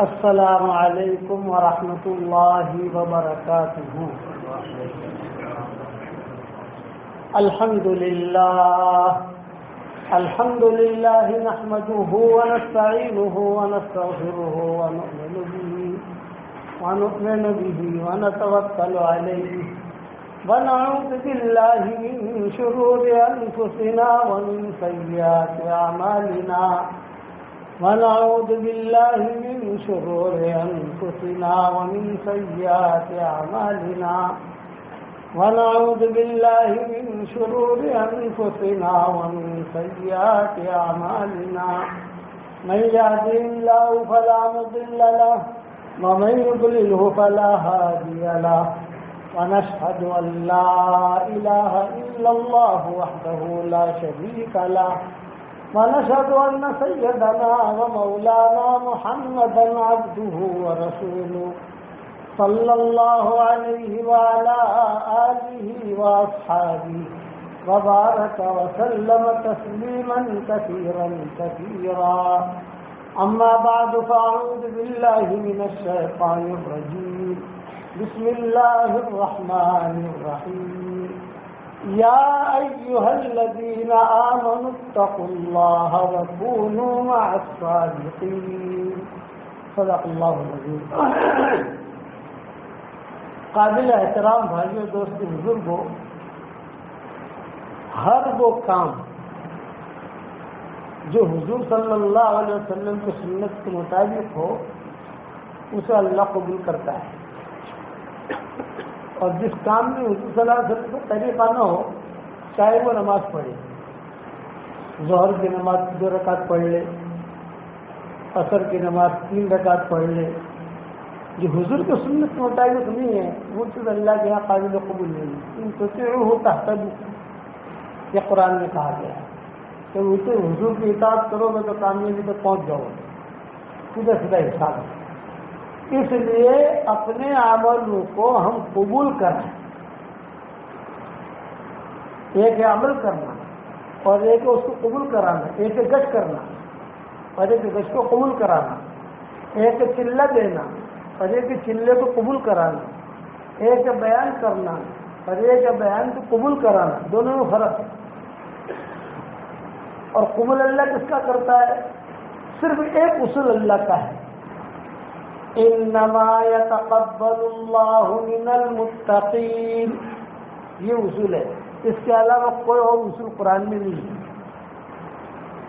السلام علیکم ورحمۃ اللہ وبرکاتہ۔ الحمد للہ نحمده ونستعینه ونستغفره ونؤمن به ونتوکل علیہ ونعوذ باللہ من شرور انفسنا ومن سیئات اعمالنا ونعوذ باللہ من شرور انفسنا ومن سیئات اعمالنا ونعوذ باللہ من شرور انفسنا ومن سیئات اعمالنا من يهده الله فلا مضل له ومن يضلله فلا هادي له ونشهد أن لا إله إلا الله وحده لا شريك له ونشهد أن سيدنا ومولانا محمدا عبده ورسوله صلى الله عليه وعلى آله وأصحابه وبارك وسلم تسليما كثيرا كثيرا أما بعد فأعوذ بالله من الشيطان الرجيم بسم الله الرحمن الرحيم يا أيها الذين آمنوا اتقوا الله وكونوا مع الصادقين صدق الله العظيم۔ قابل احترام بھائیوں، دوستو، بزرگوں، ہر وہ کام جو حضور صلی اللہ علیہ وسلم کی سنت کے مطابق ہو اسے اللہ قبول کرتا ہے، اور جس کام میں حضور صلی اللہ علیہ وسلم کا طریقہ نہ ہو، چاہے وہ نماز پڑھے، ظہر کی نماز 2 رکعت پڑھ لے، عصر کی نماز 3 رکعت پڑھ لے، جو حضور کے سنت کے مطابق نہیں ہے وہ چیز اللہ کے یہاں قابل قبول نہیں ہے۔ ان تطیعوہ تہتدوا، یہ قرآن میں کہا گیا ہے کہ اسے حضور کی اطاعت کرو گے تو کامیابی تک پہنچ جاؤ گے، سیدھا سیدھا حساب ہے۔ اس لیے اپنے عملوں کو ہم قبول کریں، ایک ہے عمل کرنا اور ایک ہے اس کو قبول کرانا، ایک ہے گشت کرنا اور ایک ہے گشت کو قبول کرانا، ایک ہے چلہ دینا اور ایک ہے چلے کو قبول کرانا، ایک ہے بیان کرنا اور ایک ہے بیان کو قبول کرانا، دونوں میں فرق ہے۔ اور قبول اللہ کس کا کرتا ہے؟ صرف ایک اصول اللہ کا ہے، انما یتقبل اللہ من المتقین، یہ اصول ہے، اس کے علاوہ کوئی اور اصول قرآن میں نہیں ہے۔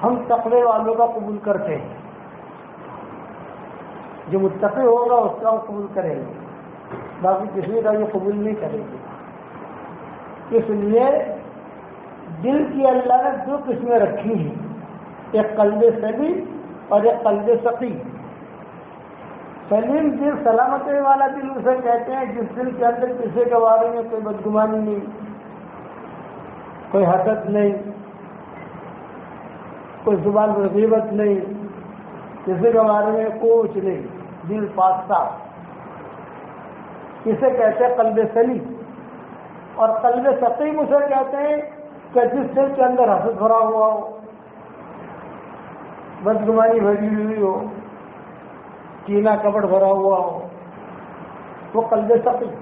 ہم تقوی والوں کا قبول کرتے ہیں، جو متقی ہوگا اس کا قبول کریں گے، باقی کسی کا یہ قبول نہیں کریں گے۔ اس لیے دل کی اللہ نے 2 قسمیں رکھی ہیں، ایک قلب سلیم اور ایک قلب سقیم۔ سلیم دل، سلامتی والا دل اسے کہتے ہیں جس دل کے اندر کسی کے بارے میں کوئی بدگمانی نہیں، کوئی حسد نہیں، کوئی زبان پر غیبت نہیں، کسی کے بارے میں کچھ نہیں، دل پاک صاف، اسے کہتے ہیں قلب سلیم۔ اور قلب سقیم اسے کہتے ہیں کہ جس دل کے اندر حسد بھرا ہوا ہو، بدگمانی بھری ہوئی ہو، کینہ کپٹ بھرا ہوا ہو، وہ قلب سقیم۔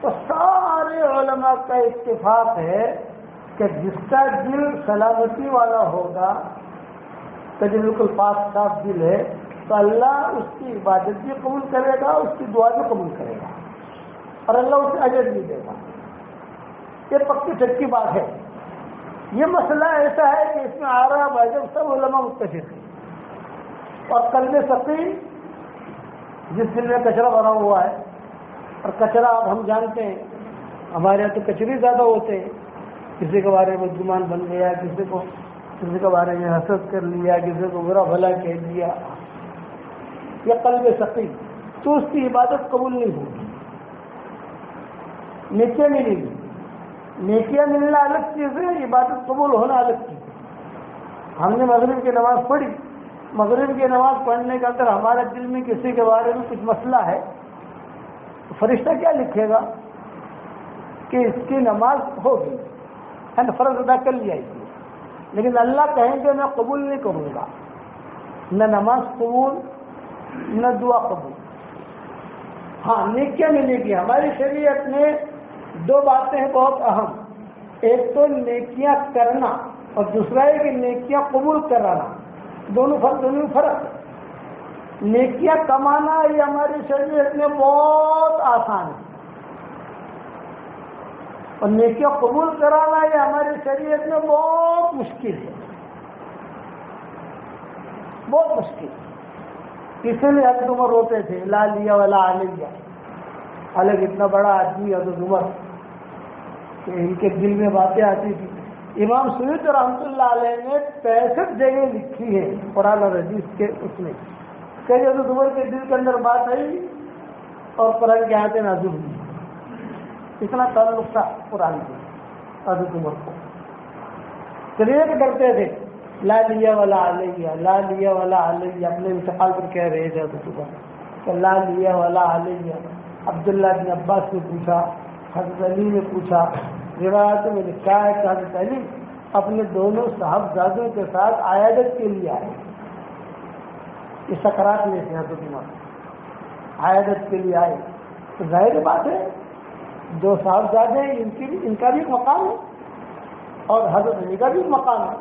تو سارے علماء کا اتفاق ہے کہ جس کا دل سلامتی والا ہوگا، کہ جو بالکل پاک صاف دل ہے، تو اللہ اس کی عبادت بھی قبول کرے گا، اس کی دعا بھی قبول کرے گا، اور اللہ اسے اجر بھی دے گا۔ یہ پکی سچی بات ہے۔ یہ مسئلہ ایسا ہے کہ اس میں عرب عجم سب علماء متفق ہیں۔ اور قلب سقیم جس دل میں کچرا بھرا ہوا ہے، اور کچرا اب ہم جانتے ہیں ہمارے یہاں تو کچرے زیادہ ہوتے ہیں، کسی کے بارے میں بدگمان بن گیا، کسی کے بارے میں حسد کر لیا، کسی کو برا بھلا کہہ دیا، یہ قلب سقیم، تو اس کی عبادت قبول نہیں ہوگی، نیکیاں ملیں گی۔ نیکیاں ملنا الگ چیز ہے، عبادت قبول ہونا الگ چیز ہے۔ ہم نے مغرب کی نماز پڑھی، مغرب کی نماز پڑھنے کے اندر ہمارے دل میں کسی کے بارے میں کچھ مسئلہ ہے، تو فرشتہ کیا لکھے گا کہ اس کی نماز ہوگی، فرض ادا کر لیا اس نے، لیکن اللہ کہیں گے میں قبول نہیں کروں گا، نہ نماز قبول نہ دعا قبول. ہاں نیکیاں ملے گی. ہماری شریعت میں دو باتیں ہیں بہت اہم. ایک تو نیکیاں کرنا اور دوسرا ہے کہ نیکیاں قبول کرانا. دونوں میں فرق ہے. نیکیاں کمانا یہ ہماری شریعت میں بہت آسان ہے اور نیکیاں قبول کرانا یہ ہماری شریعت میں بہت مشکل ہے. بہت مشکل. اسی لیے حضرت عمر روتے تھے لا لیا ولا علیہ. الگ اتنا بڑا آدمی حضرت عمر کہ ان کے دل میں باتیں آتی تھی. امام سیوطی رحمۃ اللہ علیہ نے 65 جگہ لکھی ہے قرآن اور حدیث کے. اس میں کہ حضرت عمر کے دل کے اندر بات آئی اور قرآن کی آیتیں نازل ہوئی. اتنا تعلق تھا قرآن سے حضرت عمر کو. چلیے کہ ڈرتے تھے لا لیا ولا علیہ لا لیا ولا علیہ. اپنے انتقال پر کہہ رہے تھے حضرت عمر کہ لا لیا ولا علیہ. عبداللہ بن عباس نے پوچھا, حضرت علی نے پوچھا. روایت میں لکھا ہے کہ حضرت علی اپنے دونوں صاحبزادوں کے ساتھ عیادت کے لیے آئے. یہ سکرات میں تھے حضرت عمر, عیادت کے لیے آئے. تو ظاہر بات ہے دو صاحبزادے ان کا بھی مقام ہے اور حضرت علی کا بھی مقام ہے.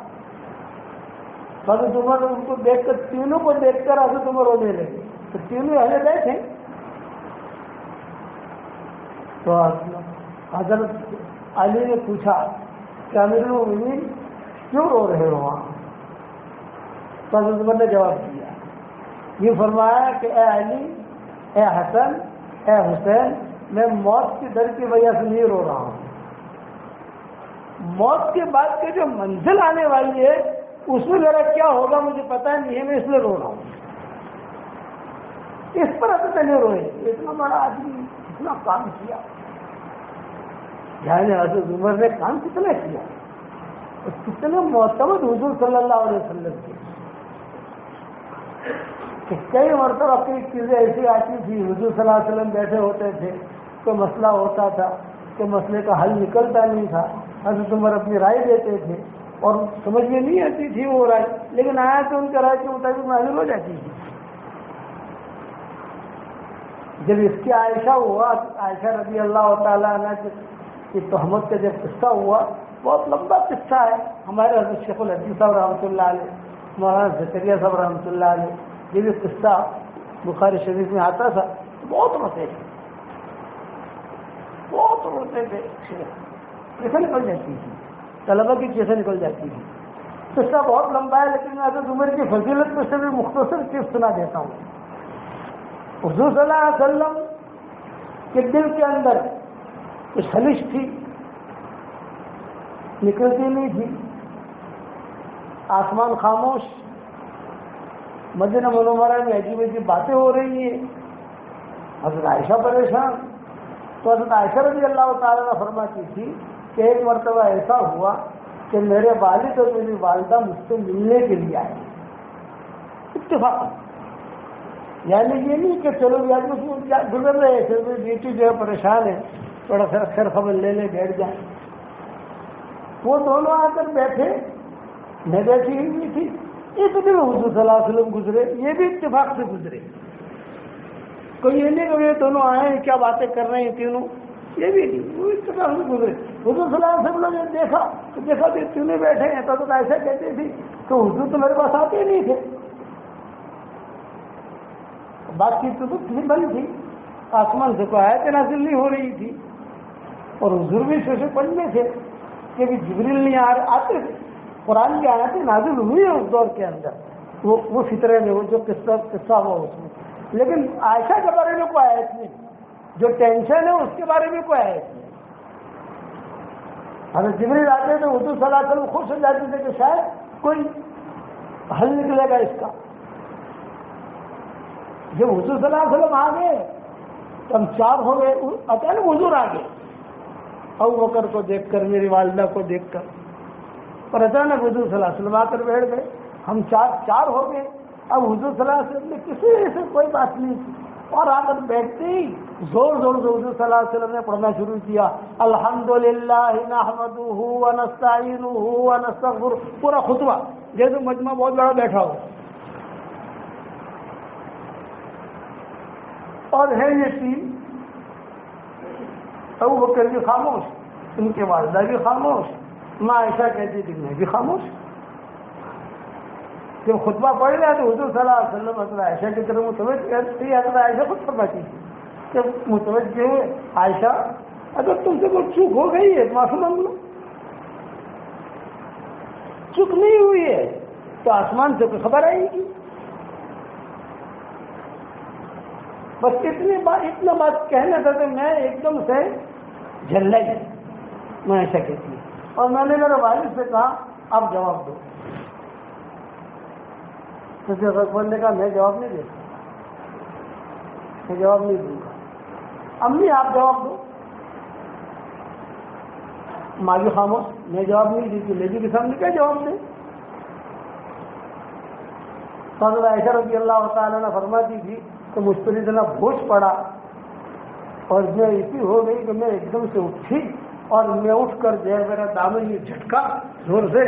حضرت عمر ان کو دیکھ کر, تینوں کو دیکھ کر حضرت عمر رونے لگے. تو تینوں اہل بیت ہیں. تو حضرت علی نے پوچھا کہ امیر المومنین کیوں رو رہے ہو وہاں؟ تو حضرت عمر نے جواب دیا, یہ فرمایا کہ اے علی, اے حسن, اے حسین, میں موت کے ڈر کی وجہ سے نہیں رو رہا ہوں. موت کے بعد کے جو منزل آنے والی ہے اس میں میرا کیا ہوگا مجھے پتا نہیں ہے, میں اس لیے رو رہا ہوں. اس پر حضرت علی روئے. اتنا بڑا آدمی اتنا کام کیا, یعنی حضرت عمر نے کام کتنا کیا, کتنے معتمد حضور صلی اللہ علیہ وسلم کے. کہ کئی مرتبہ کئی چیزیں ایسی آتی تھی, حضور صلی اللہ علیہ وسلم بیٹھے ہوتے تھے, کوئی مسئلہ ہوتا تھا, کوئی مسئلے کا حل نکلتا نہیں تھا, حضرت عمر اپنی رائے دیتے تھے اور سمجھ میں نہیں آتی تھی وہ رائے, لیکن آیا تو ان کے رائے کے مطابق نازل ہو جاتی تھی. جب اس کی عائشہ ہوا, عائشہ رضی اللہ تعالیٰ عنہ کی تہمت کا جب قصہ ہوا, بہت لمبا قصہ ہے. ہمارے حضرت شیخ الحدیث صاحب رحمۃ اللہ علیہ, مولانا زکریا صاحب رحمۃ اللہ علیہ, یہ بھی قصہ بخاری شریف میں آتا تھا. بہت روتے تھے, بہت روتے تھے. چیخیں نکل جاتی تھی, طلبہ کی چیخیں نکل جاتی تھی. قصہ بہت لمبا ہے لیکن میں حضرت عمر کی فضیلت میں سے بھی مختصر چیز سنا دیتا ہوں. حضور صلی اللہ علیہ وسلم کے دل کے اندر کچھ خلش تھی, نکلتی نہیں تھی. آسمان خاموش, مدینہ منورہ میں عجیب عجیب باتیں ہو رہی ہیں. حضرت عائشہ پریشان. تو حضرت عائشہ رضی اللہ تعالیٰ نے فرماتی تھی کہ ایک مرتبہ ایسا ہوا کہ میرے والد اور میری والدہ مجھ سے ملنے کے لیے آئے اتفاق. یعنی یہ نہیں کہ چلو بھی آدمی گزر رہے پھر بھی بیٹی جو ہے پریشان ہے, تھوڑا سا خیر خبر لے لے بیٹھ جائیں. وہ دونوں آ کر بیٹھے, میں بیٹھی ہوئی تھی. ایک دن حضور صلی اللہ علیہ وسلم گزرے, یہ بھی اتفاق سے گزرے. کوئی یہ نہیں کہ یہ دونوں آئے ہیں کیا باتیں کر رہے ہیں تینوں, یہ بھی نہیں, وہ اتفاق سے گزرے. حضور صلی اللہ علیہ وسلم نے دیکھا کہ تینوں بیٹھے ہیں. تو ایسا کہتے تھی کہ حضور تو میرے پاس آتے ہی نہیں تھے. بات چیت تو کسی بند تھی, آسمان سے کوئی آیت نازل نہیں ہو رہی تھی اور حضور بھی سوچے پڑھنے تھے کہ بھی جبریل نہیں آتے تھے. قرآن کی آیتیں نازل ہوئی ہیں اس دور کے اندر, وہ فطرے میں, وہ جو قصہ ہوا اس میں. لیکن عائشہ کے بارے میں کوئی آیت نہیں, جو ٹینشن ہے اس کے بارے میں کوئی آیت نہیں. حضرت جبریل آتے تھے, حضور صلی اللہ علیہ وسلم خوش ہو جاتے تھے کہ شاید کوئی حل نکلے گا اس کا. جب حضور صلی اللہ علیہ وسلم آ گئے تو ہم 4 ہو گئے. اچانک حضور آ گئے, ابو بکر کو دیکھ کر, میری والدہ کو دیکھ کر, اور اچانک حضور صلی اللہ علیہ وسلم آ کر بیٹھ گئے. ہم 4 ہو گئے. اب حضور صلی اللہ علیہ وسلم نے کسی سے کوئی بات نہیں کی, اور آ کر بیٹھتے ہی زور زور سے حضور صلی اللہ علیہ وسلم نے پڑھنا شروع کیا, الحمدللہ نحمدہ ونستعینہ ونستغفرہ. پورا خطبہ جیسے مجمع بہت بڑا بیٹھا ہو. اور ہے یہ تین، ابو بکر بھی خاموش، ان کے والدہ بھی خاموش، ماں عائشہ کہتی تھی میں بھی خاموش۔ جب خطبہ پڑھ رہا تو حضور صلی اللہ علیہ وسلم حضرت عائشہ کی طرف متوجہ تھی، حضرت عائشہ خود فرماتی تھی کہ متوجہ ہوئے، عائشہ اگر تم سے کوئی چوک ہو گئی ہے تو معافی مانگ لو، چوک نہیں ہوئی ہے تو آسمان سے کوئی خبر آئے گی۔ بس اتنا بات کہنے تھا کہ میں ایک دم سے جل گئی، میں ایسا کہتی ہوں، اور میں نے میرے والد سے کہا آپ جواب دو۔ تو اکبر نے کہا میں جواب نہیں دے سکتا، میں جواب نہیں دوں گا، امی آپ جواب دو۔ ماں بھی خاموش، میں جواب نہیں دیتی، لیڈی کے سامنے کیا جواب دیں؟ حضرت عائشہ رضی اللہ تعالیٰ نے فرماتی تھی کہ مجھ پر اتنا بوجھ پڑا اور میں ایسی ہو گئی کہ میں ایک دم سے اٹھی اور میں اٹھ کر جو ہے میرا دامن یہ جھٹکا زور سے،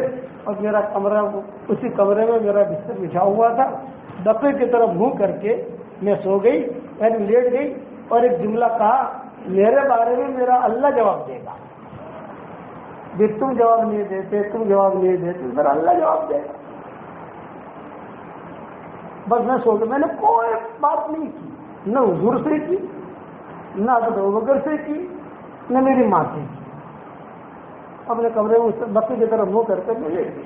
اور میرا کمرہ اسی کمرے میں میرا بستر بچھا ہوا تھا، دفے کی طرف منہ کر کے میں سو گئی، میں لیٹ گئی اور ایک جملہ کہا میرے بارے میں میرا اللہ جواب دے گا، بھی تم جواب نہیں دیتے، تم جواب نہیں دیتے، میرا اللہ جواب دے گا۔ بس میں سو گئی، میں نے کوئی بات نہیں کی، نہ حضور سے کی، نہ حضرت ابوبکر سے کی، نہ میری ماں سے کی، اپنے کمرے میں بقی کی طرف منہ کر کے میں لیٹ گئی۔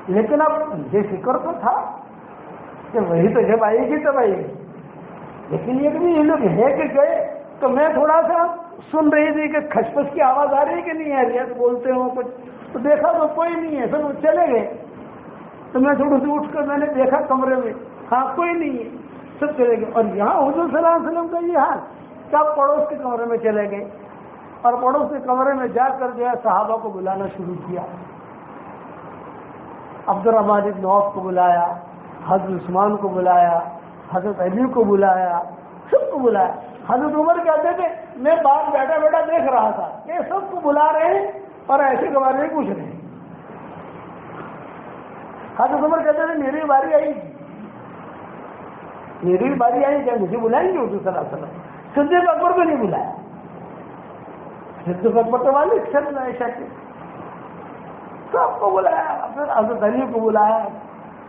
لیکن اب یہ فکر تو تھا کہ وہی تو جب آئے گی تب آئے گی، لیکن یہ لوگ ہے کہ گئے تو میں تھوڑا سا سن رہی تھی کہ کھچپچ کی آواز آ رہی ہے کہ نہیں آ رہی ہے، تو بولتے ہوں کچھ، تو دیکھا تو کوئی نہیں ہے، سب چلے گئے، تو میں تھوڑی سی اٹھ کر میں نے دیکھا کمرے میں، ہاں کوئی نہیں ہے، سب چلے گئے۔ اور یہاں حضور صلی اللہ علیہ وسلم کا یہ حال کہ آپ پڑوس کے کمرے میں چلے گئے، اور پڑوس کے کمرے میں جا کر جو ہے صحابہ کو بلانا شروع کیا، عبدالرحمن بن عوف کو بلایا، حضرت عثمان کو بلایا، حضرت علی کو بلایا، سب کو بلایا۔ حضرت عمر کہتے تھے میں باہر بیٹھا بیٹھا دیکھ رہا تھا کہ سب کو بلا رہے ہیں اور ایسے کے بارے میں پوچھ رہے ہیں۔ حضرت عمر کہتے تھے میری باری آئی گی، میری باری آئی، کیا مجھے بلائیں گے حضور صلی اللہ علیہ وسلم؟ صدیق اکبر کو نہیں بلایا، صدیق اکبر تو والد سب عائشہ کے، سب کو بلایا، پھر حضرت علی کو بلایا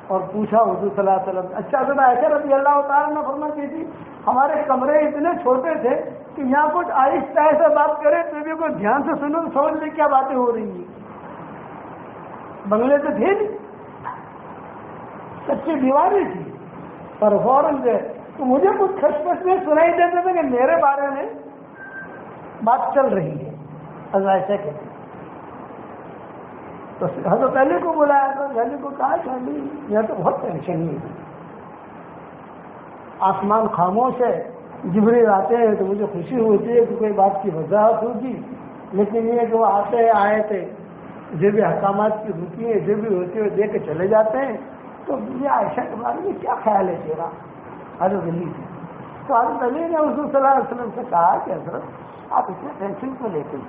اور پوچھا حضور صلی اللہ علیہ وسلم۔ اچھا حضرت عائشہ رضی اللہ تعالیٰ نے فرماتی تھی ہمارے کمرے اتنے چھوٹے تھے کہ یہاں کچھ آہستہ آہستہ بات کرے تو بھی کوئی دھیان سے سنو تو سمجھ لے کیا باتیں ہو رہی ہیں، بنگلے تو تھے نہیں، کچی دیواریں تھی، پر فوراً سے تو مجھے کچھ کھچ میں سنائی دیتے تھے کہ میرے بارے میں بات چل رہی ہے، حضرت عائشہ کہتے ہیں۔ تو حضرت علی کو بلایا تو علی کو کہا کہ علی یہ تو بہت ٹینشن نہیں ہے، آسمان خاموش ہے، جبریل آتے ہیں تو مجھے خوشی ہوتی ہے کہ کوئی بات کی وضاحت ہوگی، لیکن یہ کہ وہ آتے ہیں آئے تھے جو بھی احکامات کی ہوتی ہیں جو بھی ہوتی ہے دے کے چلے جاتے ہیں، تو یہ عائشہ کے بارے میں کیا خیال ہے تیرا؟ حضرت علی سے تو حضرت علی نے حضور صلی اللہ علیہ وسلم سے کہا کہ حضرت آپ اتنے ٹینشن کیوں لیتے ہیں،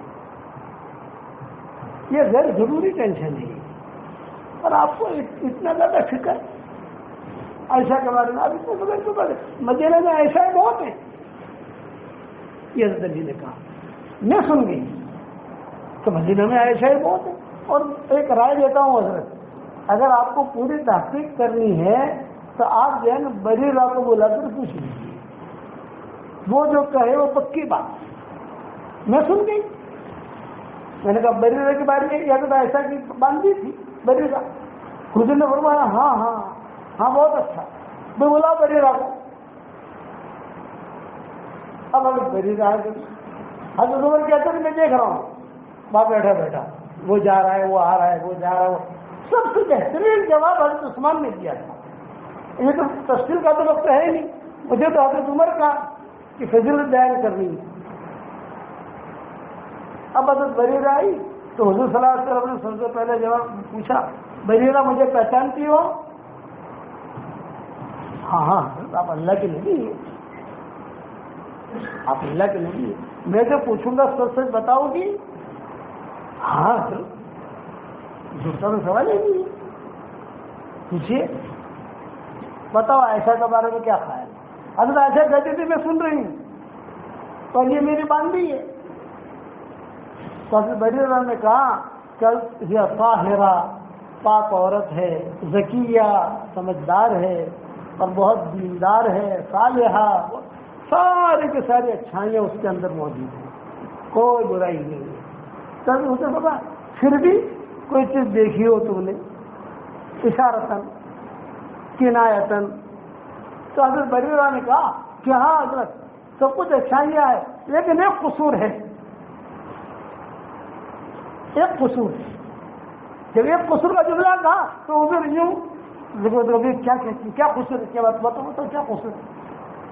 یہ غیر ضروری ٹینشن ہے، اور آپ کو اتنا زیادہ فکر عائشہ کے بارے میں، آپ اتنا فکر کیوں کریں؟ مدینہ میں عائشہ بہت ہیں، یہ حضرت علی نے کہا۔ میں سن گئی کہ مدینہ میں عائشہ بہت ہیں، اور ایک رائے دیتا ہوں حضرت، اگر آپ کو پوری تحقیق کرنی ہے تو آپ جو ہے نا بریرہ کو بلا کر پوچھ لیجیے، وہ جو کہے وہ پکی بات۔ میں سن گئی، میں نے کہا بریرہ کے بارے میں حضرت عائشہ کی باندھی تھی بریرہ، حضور نے فرمایا ہاں ہاں ہاں بہت اچھا، میں بولا بریرہ کو۔ اب ہم بریرہ حضرت عمر کہتے ہیں میں دیکھ رہا ہوں وہاں بیٹھا بیٹھا، وہ جا رہا ہے وہ آ رہا ہے وہ جا رہا ہے، سب سے بہترین جواب حضرت عثمان نے دیا تھا۔ یہ تو تفصیل کا تو وقت ہے نہیں، مجھے تو حضرت عمر کا کہ فضیلت بیان کرنی ہے۔ اب حضرت بریرہ آئی تو حضور صلی اللہ علیہ وسلم نے سب سے پہلے جواب پوچھا بریرہ مجھے پہچانتی ہو؟ ہاں ہاں آپ اللہ کے نبی ہیں، آپ اللہ کے نبی ہیں، میں جو پوچھوں گا سچ سچ بتاؤ گی؟ ہاں جھوٹا تو سوال ہی نہیں ہے، پوچھیے، بتاؤ عائشہ کے بارے میں کیا خیال ہے؟ حضرت عائشہ کہتی تھی میں سن رہی ہوں تو یہ میری باندھی ہے. تو حضرت بریرہ نے کہا کہ یہ طاہرہ پاک عورت ہے، ذکیہ سمجھدار ہے اور بہت دیندار ہے، صالحہ، ساری کی ساری اچھائیاں اس کے اندر موجود ہیں، کوئی برائی نہیں ہے. تب اسے پتا پھر بھی کوئی چیز دیکھی ہو تم نے اشارتاً کنایتاً. تو حضرت بریرہ نے کہا کہ ہاں حضرت سب کچھ اچھائیاں ہے لیکن ایک قصور ہے، ایک قصور. جب ایک قصور کا جملہ کہا تو ادھر یوں کیا کہتی کیا قصور ہے، کیا بات بتاؤ تو کیا قصور ہے.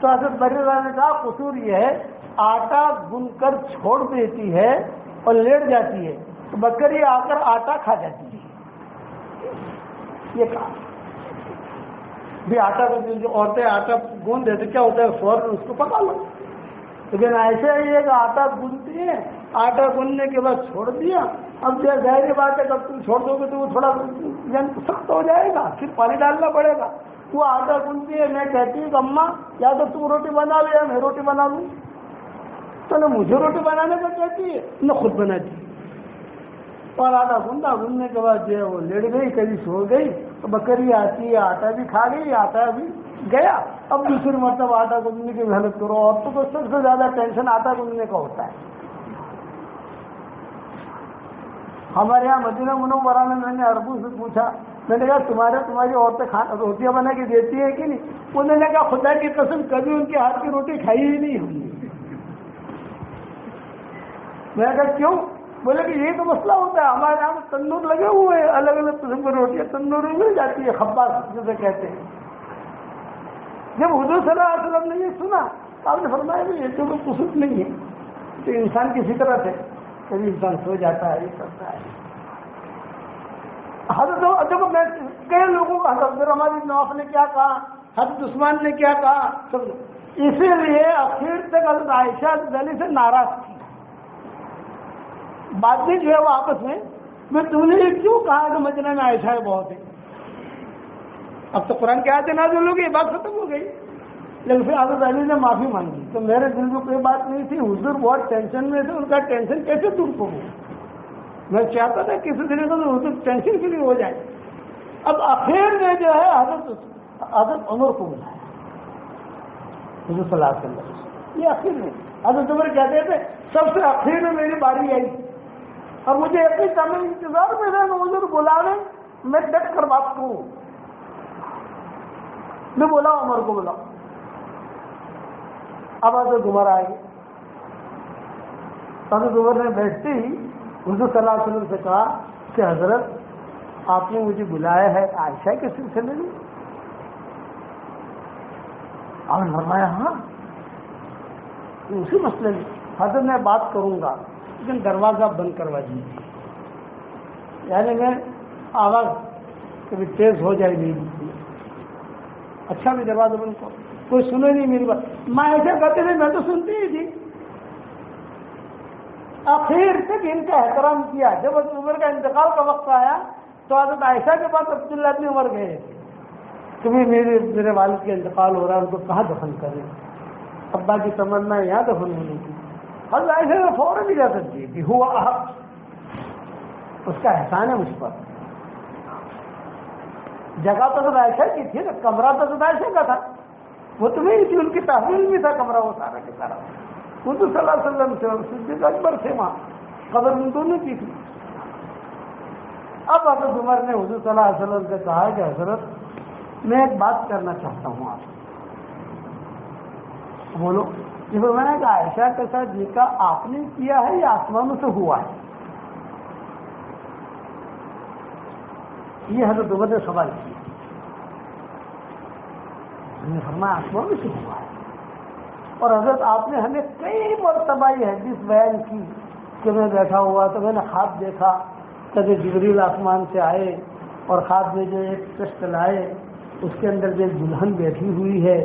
تو حضرت بریرہ نے کہا قصور یہ ہے آٹا گن کر چھوڑ دیتی ہے اور لیٹ جاتی ہے تو بکری آ کر آٹا کھا جاتی ہے. یہ کہا بھی آٹا جو عورتیں آٹا گوند دیتے کیا ہوتا ہے فوراً اس کو پکا لو، لیکن ایسے ہی ہے کہ آٹا گوندتی ہے، آٹا گوندنے کے بعد چھوڑ دیا. اب جو ظاہری بات ہے جب تم چھوڑ دو گے تو وہ تھوڑا سخت ہو جائے گا، پھر پانی ڈالنا پڑے گا. وہ آٹا گوندتی ہے، میں کہتی ہوں کہ اماں یا تو تم روٹی بنا لو یا میں روٹی بنا لوں. تو نہ مجھے روٹی بنانے کو کہتی ہے نہ خود بناتی ہے. اور آٹا گوندا، گوندنے کے بعد جو ہے وہ لیٹ گئی، کبھی سو گئی تو بکری آتی ہے آٹا بھی کھا گئی، آٹا بھی گیا. اب دوسری مرتبہ آٹا گوندنے کی محنت کرو. عورتوں کو سب سے زیادہ ٹینشن آٹا گوندنے کا ہوتا ہے. ہمارے یہاں مدینہ منورہ میں نے عربوں سے پوچھا، میں نے کہا تمہاری عورتیں روٹیاں بنا کے دیتی ہے کہ نہیں؟ انہوں نے کہا خدا کی قسم کبھی ان کے ہاتھ کی روٹی کھائی ہی نہیں ہم نے. میں نے کہا کیوں؟ بولے کہ یہی تو مسئلہ ہوتا ہے، ہمارے یہاں تندور لگے ہوئے ہیں، الگ الگ قسم کی روٹیاں تندور میں مل جاتی ہے، خباز جسے کہتے ہیں. جب حضور صلی اللہ علیہ وسلم نے یہ سنا تو آپ نے فرمایا کہ یہ تو کوئی قصور نہیں ہے، تو انسان کی فطرت ہے، کبھی انسان سو جاتا ہے، یہ کرتا ہے. حضرت دیکھو میں کئی لوگوں کو حضرت الرحمن بن عوف نے کیا کہا، حضرت عثمان نے کیا کہا، سب اسی لیے اخیر تک حضرت عائشہ علی سے ناراض تھی. بعد میں جو ہے وہ آپس میں تم نے یہ کیوں کہا کہ مدینہ میں عائشہ بہت ہے؟ اب تو قرآن کی آیتیں نازل ہو گئی، بات ختم ہو گئی. لیکن پھر حضرت علی نے معافی مانگی تو میرے دل میں کوئی بات نہیں تھی، حضور بہت ٹینشن میں تھے، ان کا ٹینشن کیسے دور کروں؟ میں چاہتا تھا کسی طریقے سے حضور ٹینشن فری ہو جائے. اب آخر میں جو ہے حضرت عمر کو بلایا حضور صلی اللہ علیہ وسلم. یہ آخر میں حضرت عمر کہتے تھے سب سے آخر میں میری باری آئی اور مجھے اپنی تعمیر انتظار میں رہے کہ حضور بلانے میں ڈٹ کر بات کروں. میں بولا عمر کو بلاؤ. اب حضرت عمر آئے. حضرت عمر نے بیٹھتے ہی حضور صلی اللہ علیہ وسلم سے کہا کہ حضرت آپ نے مجھے بلایا ہے عائشہ کے سلسلے میں؟ آپ نے فرمایا ہاں اسی مسئلے میں. حضرت میں بات کروں گا لیکن دروازہ بند کروا دیجیے، یعنی میں آواز کبھی تیز ہو جائے گی. اچھا بھی دروازہ بند کرو، کوئی سنے نہیں میری بات. میں ایسے کرتے تھے، میں تو سنتی ہی تھی. آخر تک ان کا احترام کیا. جب حضرت عمر کا انتقال کا وقت آیا تو حضرت عائشہ کے پاس عبداللہ ابن عمر گئے کہ میرے والد کا انتقال ہو رہا ہے، ان کو کہاں دفن کریں؟ ابا کی تمنا یہاں دفن ہونے کی. حضرت عائشہ نے فوراً اجازت دی کہ ہوا احق، اس کا احسان ہے مجھ پر. جگہ تو حضرت عائشہ کی تھی نا، کمرہ تو حضرت عائشہ کا تھا، وہ تو نہیں تھی، ان کی تحویل میں تھا کمرہ وہ سارا کے سارا. حضور صلی اللہ علیہ وسلم سے اور صدیق اکبر سے وہاں قبر ان دونوں کی تھی. اب حضرت عمر نے حضور صلی اللہ علیہ وسلم سے کہا کہ حضرت میں ایک بات کرنا چاہتا ہوں آپ سے. بولو. یہ میں نے کہا عائشہ کے ساتھ نکاح آپ نے کیا ہے یا آسمانوں سے ہوا ہے؟ یہ حضرت عمر نے سوال کیا. نے فرمایا آسمانوں سے ہوا ہے. اور حضرت آپ نے ہمیں کئی مرتبہ یہ حدیث بیان کی کہ میں بیٹھا ہوا تو میں نے خواب دیکھا کہ جبریل آسمان سے آئے اور خواب میں جو ایک کشت لائے، اس کے اندر جو ایک دلہن بیٹھی ہوئی ہے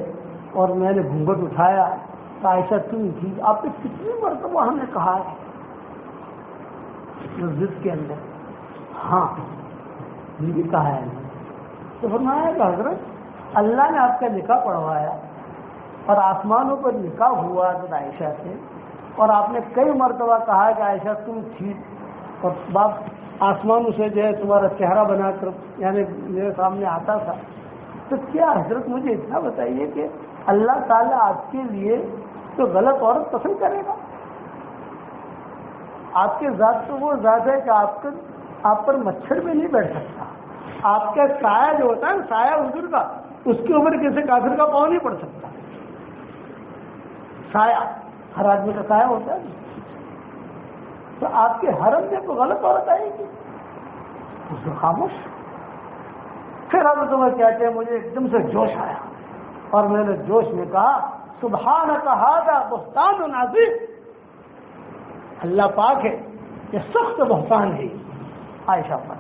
اور میں نے گھونگھٹ اٹھایا تو عائشہ تم تھی. آپ نے کتنی مرتبہ ہمیں کہا ہے مسجد کے اندر؟ ہاں یہ بھی کہا ہے. تو فرمایا کہ حضرت اللہ نے آپ کا نکاح پڑھوایا اور آسمانوں پر نکاح ہوا حضرت عائشہ سے، اور آپ نے کئی مرتبہ کہا کہ عائشہ تم تھی، اور باپ آسمانوں سے جو ہے تمہارا چہرہ بنا کر یعنی میرے سامنے آتا تھا، تو کیا حضرت مجھے اتنا بتائیے کہ اللہ تعالیٰ آپ کے لیے تو غلط عورت پسند کرے گا؟ آپ کے ذات تو وہ ذات ہے کہ آپ پر مچھر بھی نہیں بیٹھ سکتا، آپ کا سایہ جو ہوتا ہے نا، سایہ حضور کا، اس کے اوپر کسی کافر کا پاؤں نہیں پڑ سکتا۔ سایہ ہر آدمی کا سایہ ہوتا ہے، تو آپ کے حرم میں کوئی غلط عورت آئے گی؟ اس کو خاموش۔ پھر حضرت عمر کہتے ہیں مجھے ایک دم سے جوش آیا، اور میں نے جوش میں کہا سبحانک ھذا بہتان عظیم، اللہ پاک ہے، یہ سخت بہتان ہے عائشہ پر،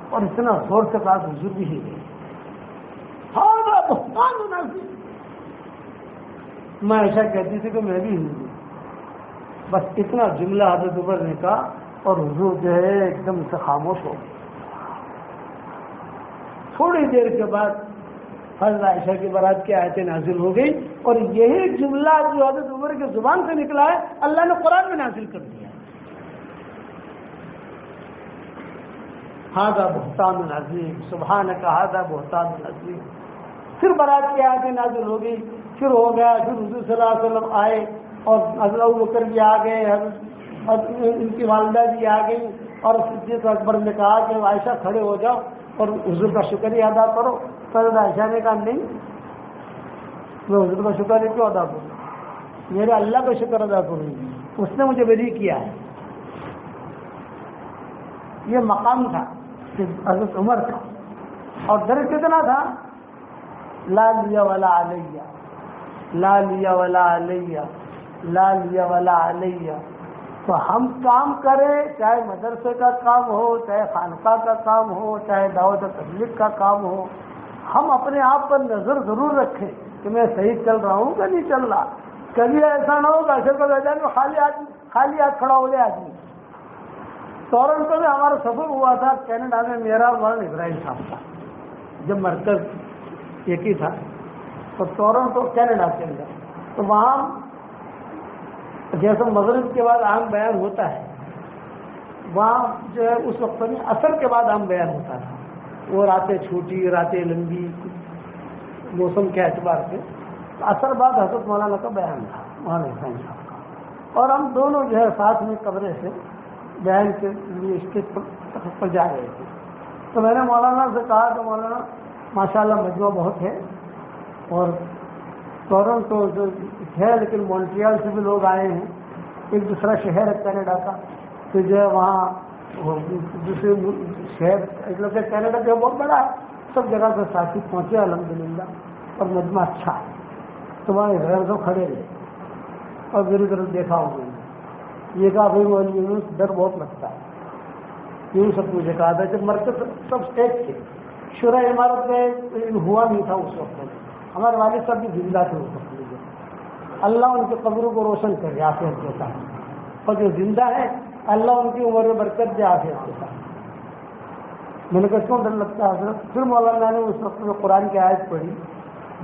اور اتنا زور سے کہا حضور بھی ہی گئی، ھذا بہتان عظیم۔ میں عائشہ کہتی تھی کہ میں بھی ہوں، بس اتنا جملہ حضرت عمر نے کہا اور حضور جو ہے ایک دم سے خاموش ہو گئے۔ تھوڑی دیر کے بعد حضرت عائشہ کی برات کی آیتیں نازل ہو گئی، اور یہی جملہ جو حضرت عمر کی زبان سے نکلا ہے اللہ نے قرآن میں نازل کر دیا۔ ھذا بہتان عظیم، سبحانک ھذا بہتان عظیم۔ پھر برات کی آیتیں نازل ہو گئی، پھر ہو گیا، پھر حضور صلی اللہ علیہ وسلم آئے، اور حضرت ابوبکر بھی آ گئے، اور ان کی والدہ بھی آ گئی، اور صدیق اکبر نے کہا کہ عائشہ کھڑے ہو جاؤ اور حضور کا شکریہ ادا کرو۔ حضرت عائشہ نے کہا نہیں، میں حضور کا شکریہ کیوں ادا کروں، میرے اللہ کا شکر ادا کروں گی، اس نے مجھے بری کیا ہے۔ یہ مقام تھا کہ حضرت عمر کا، اور درجہ کتنا تھا، لا لیا ولا علیہ، لا لیا ولا علیہ، لا لیا ولا علیہ۔ تو ہم کام کریں، چاہے مدرسے کا کام ہو، چاہے خانقاہ کا کام ہو، چاہے دعوت و تبلیغ کا کام ہو، ہم اپنے آپ پر نظر ضرور رکھیں کہ میں صحیح چل رہا ہوں کہ نہیں چل رہا۔ کبھی ایسا نہ ہوگا عشر کا میدان میں خالی ہاتھ کھڑا ہو جائے آدمی۔ ٹورنٹو میں ہمارا سفر ہوا تھا، کینیڈا میں میرا مولانا ابراہیم صاحب کا، جب مرکز ایک ہی تھا، تو ٹورنٹو کینیڈا کے اندر، تو وہاں جیسا مغرب کے بعد عام بیان ہوتا ہے، وہاں جو ہے اس وقت میں عصر کے بعد عام بیان ہوتا تھا، وہ راتیں چھوٹی راتیں لمبی موسم کے اعتبار سے، عصر بعد حضرت مولانا کا بیان تھا، مولانا ابراہیم صاحب کا، اور ہم دونوں جو ہے ساتھ میں کمرے سے بیان کے لیے اسٹیج پر جا رہے تھے۔ تو میں نے مولانا سے کہا کہ مولانا ماشاءاللہ مجموعہ بہت ہے، اور ٹورنٹو جو ہے لیکن مونٹریال سے بھی لوگ آئے ہیں، ایک دوسرا شہر ہے کینیڈا کا، تو جو ہے وہاں دوسرے شہر کینیڈا جو بہت بڑا ہے، سب جگہ سے ساتھی پہنچے الحمدللہ، اور مجمع اچھا ہے۔ تو وہاں غیر کو کھڑے رہے اور میری طرف دیکھا ہوں میں نے، یہ کہا بھائی مولوی ڈر بہت لگتا ہے، یوں سب مجھے کہا تھا۔ جب مرکز سب اسٹیج تھے، شورا عمارت میں ہوا نہیں تھا اس وقت میں، ہمارے والد صاحب بھی زندہ تھے اس وقت میں، اللہ ان کے قبروں کو روشن کرے، عافیت دیتا ہے، اور جو زندہ ہے اللہ ان کی عمر میں برکت دے، عافیت دیتا ہے۔ میں نے کہا کیوں ڈر لگتا ہے حضرت؟ پھر مولانا نے اس وقت میں قرآن کی آیت پڑھی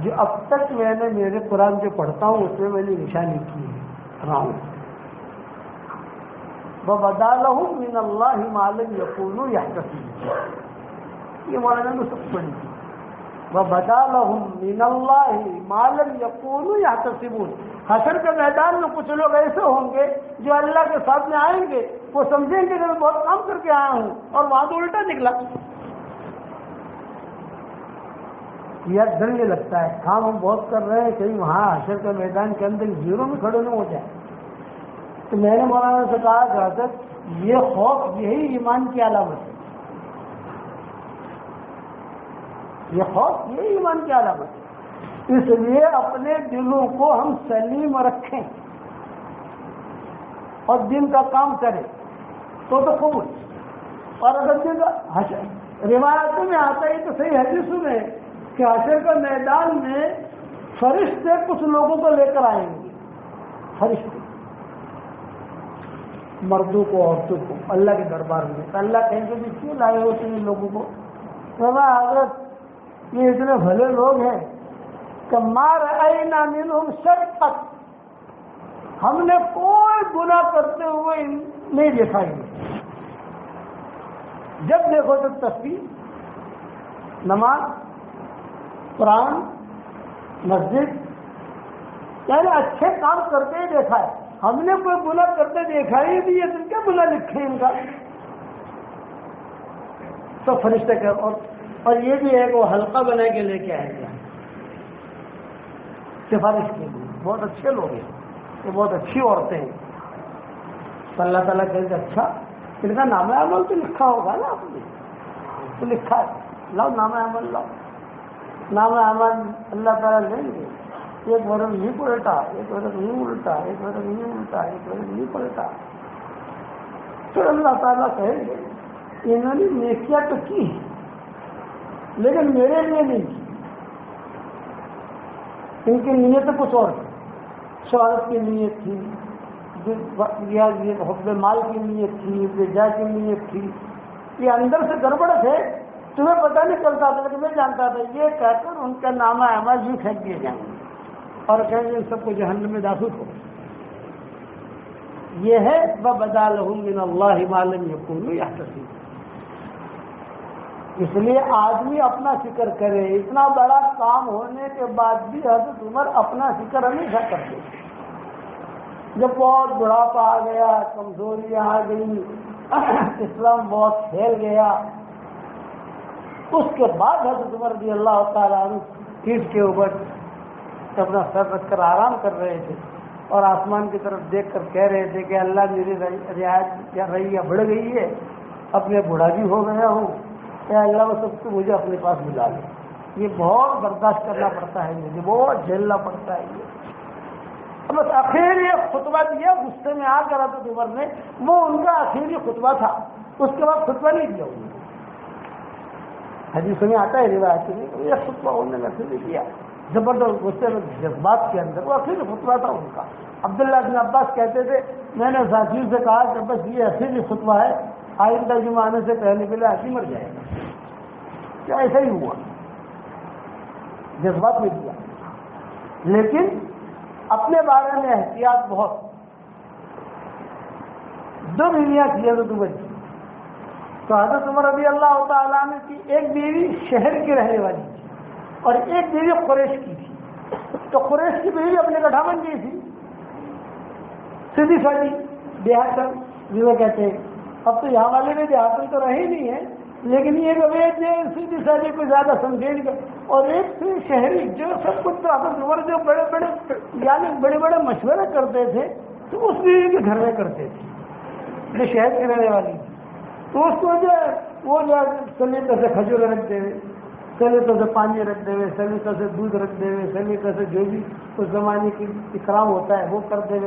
جو اب تک میں نے میرے قرآن جو پڑھتا ہوں اس میں نے نشانی کی ہے، وَبَدَا لَهُم مِّنَ اللَّهِ مَا لَمْ يَكُونُوا يَحْتَسِبُونَ، یہ مولانا نے سب پڑھی، وَبَدَا لَهُم مِّنَ اللَّهِ مَا لَمْ يَكُونُوا يَحْتَسِبُونَ۔ حشر کے میدان میں کچھ لوگ ایسے ہوں گے جو اللہ کے سامنے آئیں گے، وہ سمجھیں گے کہ میں بہت کام کر کے آیا ہوں، اور وہاں تو الٹا نکلا۔ یہ ڈر یہ لگتا ہے کام ہم بہت کر رہے ہیں، کہیں وہاں حشر کے میدان کے اندر زیرو میں کھڑے نہ ہو جائے۔ تو میں نے مولانا سے کہا کہ حضرت یہ خوف یہی ایمان کی علامت ہے، یہ خوف یہی ایمان کی علامت ہے، اس لیے اپنے دلوں کو ہم سلیم رکھیں اور دین کا کام کریں تو قبول۔ اور اگر دن روایتوں میں آتا ہے تو صحیح حدیثوں میں کہ حشر کا میدان میں فرشتے کچھ لوگوں کو لے کر آئیں گے، فرشتے مردوں کو عورتوں کو اللہ کے دربار میں، تو اللہ کہیں گے بھی کیوں لائے ہوتے ہیں لوگوں کو؟ حضرت یہ اتنے بھلے لوگ ہیں، کہ ما رأینا منہم شرقت، ہم نے کوئی گناہ کرتے ہوئے نہیں دیکھا ہی۔ جب دیکھو تو تسبیح، نماز، قرآن، مسجد، یعنی اچھے کام کرتے ہی دیکھا ہے، ہم نے کوئی گناہ کرتے دیکھا ہی نہیں ہے، تو کیا گناہ لکھے ان کا؟ سب فرشتے کا اور یہ بھی ہے کہ وہ حلقہ بنا کے لے کے آئے گا سفارش کے لیے، بہت اچھے لوگ ہیں، یہ بہت اچھی عورتیں ہیں۔ تو اللہ تعالیٰ کہتے اچھا ان کا نام عمل تو لکھا ہوگا نا آپ نے، تو لکھا ہے، لاؤ نام عمل لاؤ۔ نام عمل اللہ تعالیٰ لیں گے، ایک ورق نہیں پلٹا، ایک ورق نہیں الٹا، ایک ورق نہیں الٹا، ایک ورق نہیں پلٹا، پھر اللہ تعالیٰ کہیں گے انہوں نے نیکیاں تو کی لیکن میرے لیے نہیں کی، ان کی نیت کچھ اور تھی، شہرت کی نیت تھی، یا یہ حب مال کی نیت تھی، جا کی نیت تھی، یہ اندر سے گڑبڑ تھے، تمہیں پتہ نہیں چلتا تھا لیکن میں جانتا تھا، یہ کہہ کر ان کا نامہ اعمال یوں پھینک دیے جائیں گے اور کہیں گے ان سب کو جہنم میں داخل ہو۔ یہ ہے وَبَدَا لَهُم مِّنَ اللَّهِ مَا لَمْ يَكُونُوا يَحْتَسِبُونَ۔ اس لیے آدمی اپنا فکر کرے، اتنا بڑا کام ہونے کے بعد بھی حضرت عمر اپنا فکر ہمیشہ کرتے، جب بہت بڑھاپا آ گیا، کمزوریاں آ گئی، اسلام بہت پھیل گیا، اس کے بعد حضرت عمر رضی اللہ تعالیٰ عنہ پیٹھ کے اوپر اپنا سر رکھ کر آرام کر رہے تھے اور آسمان کی طرف دیکھ کر کہہ رہے تھے کہ اللہ میری رعایت رعیہ بڑھ گئی ہے، اب میں بوڑھا بھی ہو گیا ہوں، اے اللہ وہ سب کو مجھے اپنے پاس بلا لے۔ یہ بہت برداشت کرنا پڑتا ہے، مجھے بہت جھیلنا پڑتا ہے یہ۔ بس آخری خطبہ دیا غصے میں آ کر حضرت عمر نے، وہ ان کا آخری خطبہ تھا، اس کے بعد خطبہ نہیں دیا انہوں نے۔ حدیث میں آتا ہے روایت میں، یہ خطبہ انہوں نے آخری دیا، زبردست غصے میں جذبات کے اندر، وہ آخری خطبہ تھا ان کا۔ عبداللہ بن عباس کہتے تھے میں نے ساتھیوں سے کہا کہ بس یہ آخری خطبہ ہے، آئندہ جمعہ آنے سے پہلے پہلے آدمی مر جائے گا۔ کیا ایسا ہی ہوا، جذبات میں دیا، لیکن اپنے بارے میں احتیاط بہت۔ دو بیویاں تھی حضرت عمر کی، تو حضرت عمر رضی اللہ تعالیٰ عنہ کی ایک بیوی شہر کی رہنے والی تھی اور ایک بیوی قریش کی تھی، تو قریش کی بیوی اپنے گٹھا بن گئی تھی، سیدھی سادی دیہاتن جسے کہتے ہیں، اب تو یہاں والے میں دیہاتن تو رہے نہیں ہیں، لیکن یہ سیدھی سادی کو زیادہ سمجھے نہیں، اور ایک تھی شہری جو سب کچھ حضرت عمر جو بڑے بڑے یعنی بڑے بڑے مشورے کرتے تھے تو اس بیوی کے گھر میں کرتے تھے جو شہر کی رہنے والی تھی، تو اس کو جو وہ جو سلیقے سے کھجور رکھ دے، سلیقے سے پانی رکھ دے، سلیقے سے دودھ رکھ دے، سلیقے سے جو بھی اس زمانے کی اکرام ہوتا ہے وہ کر دے۔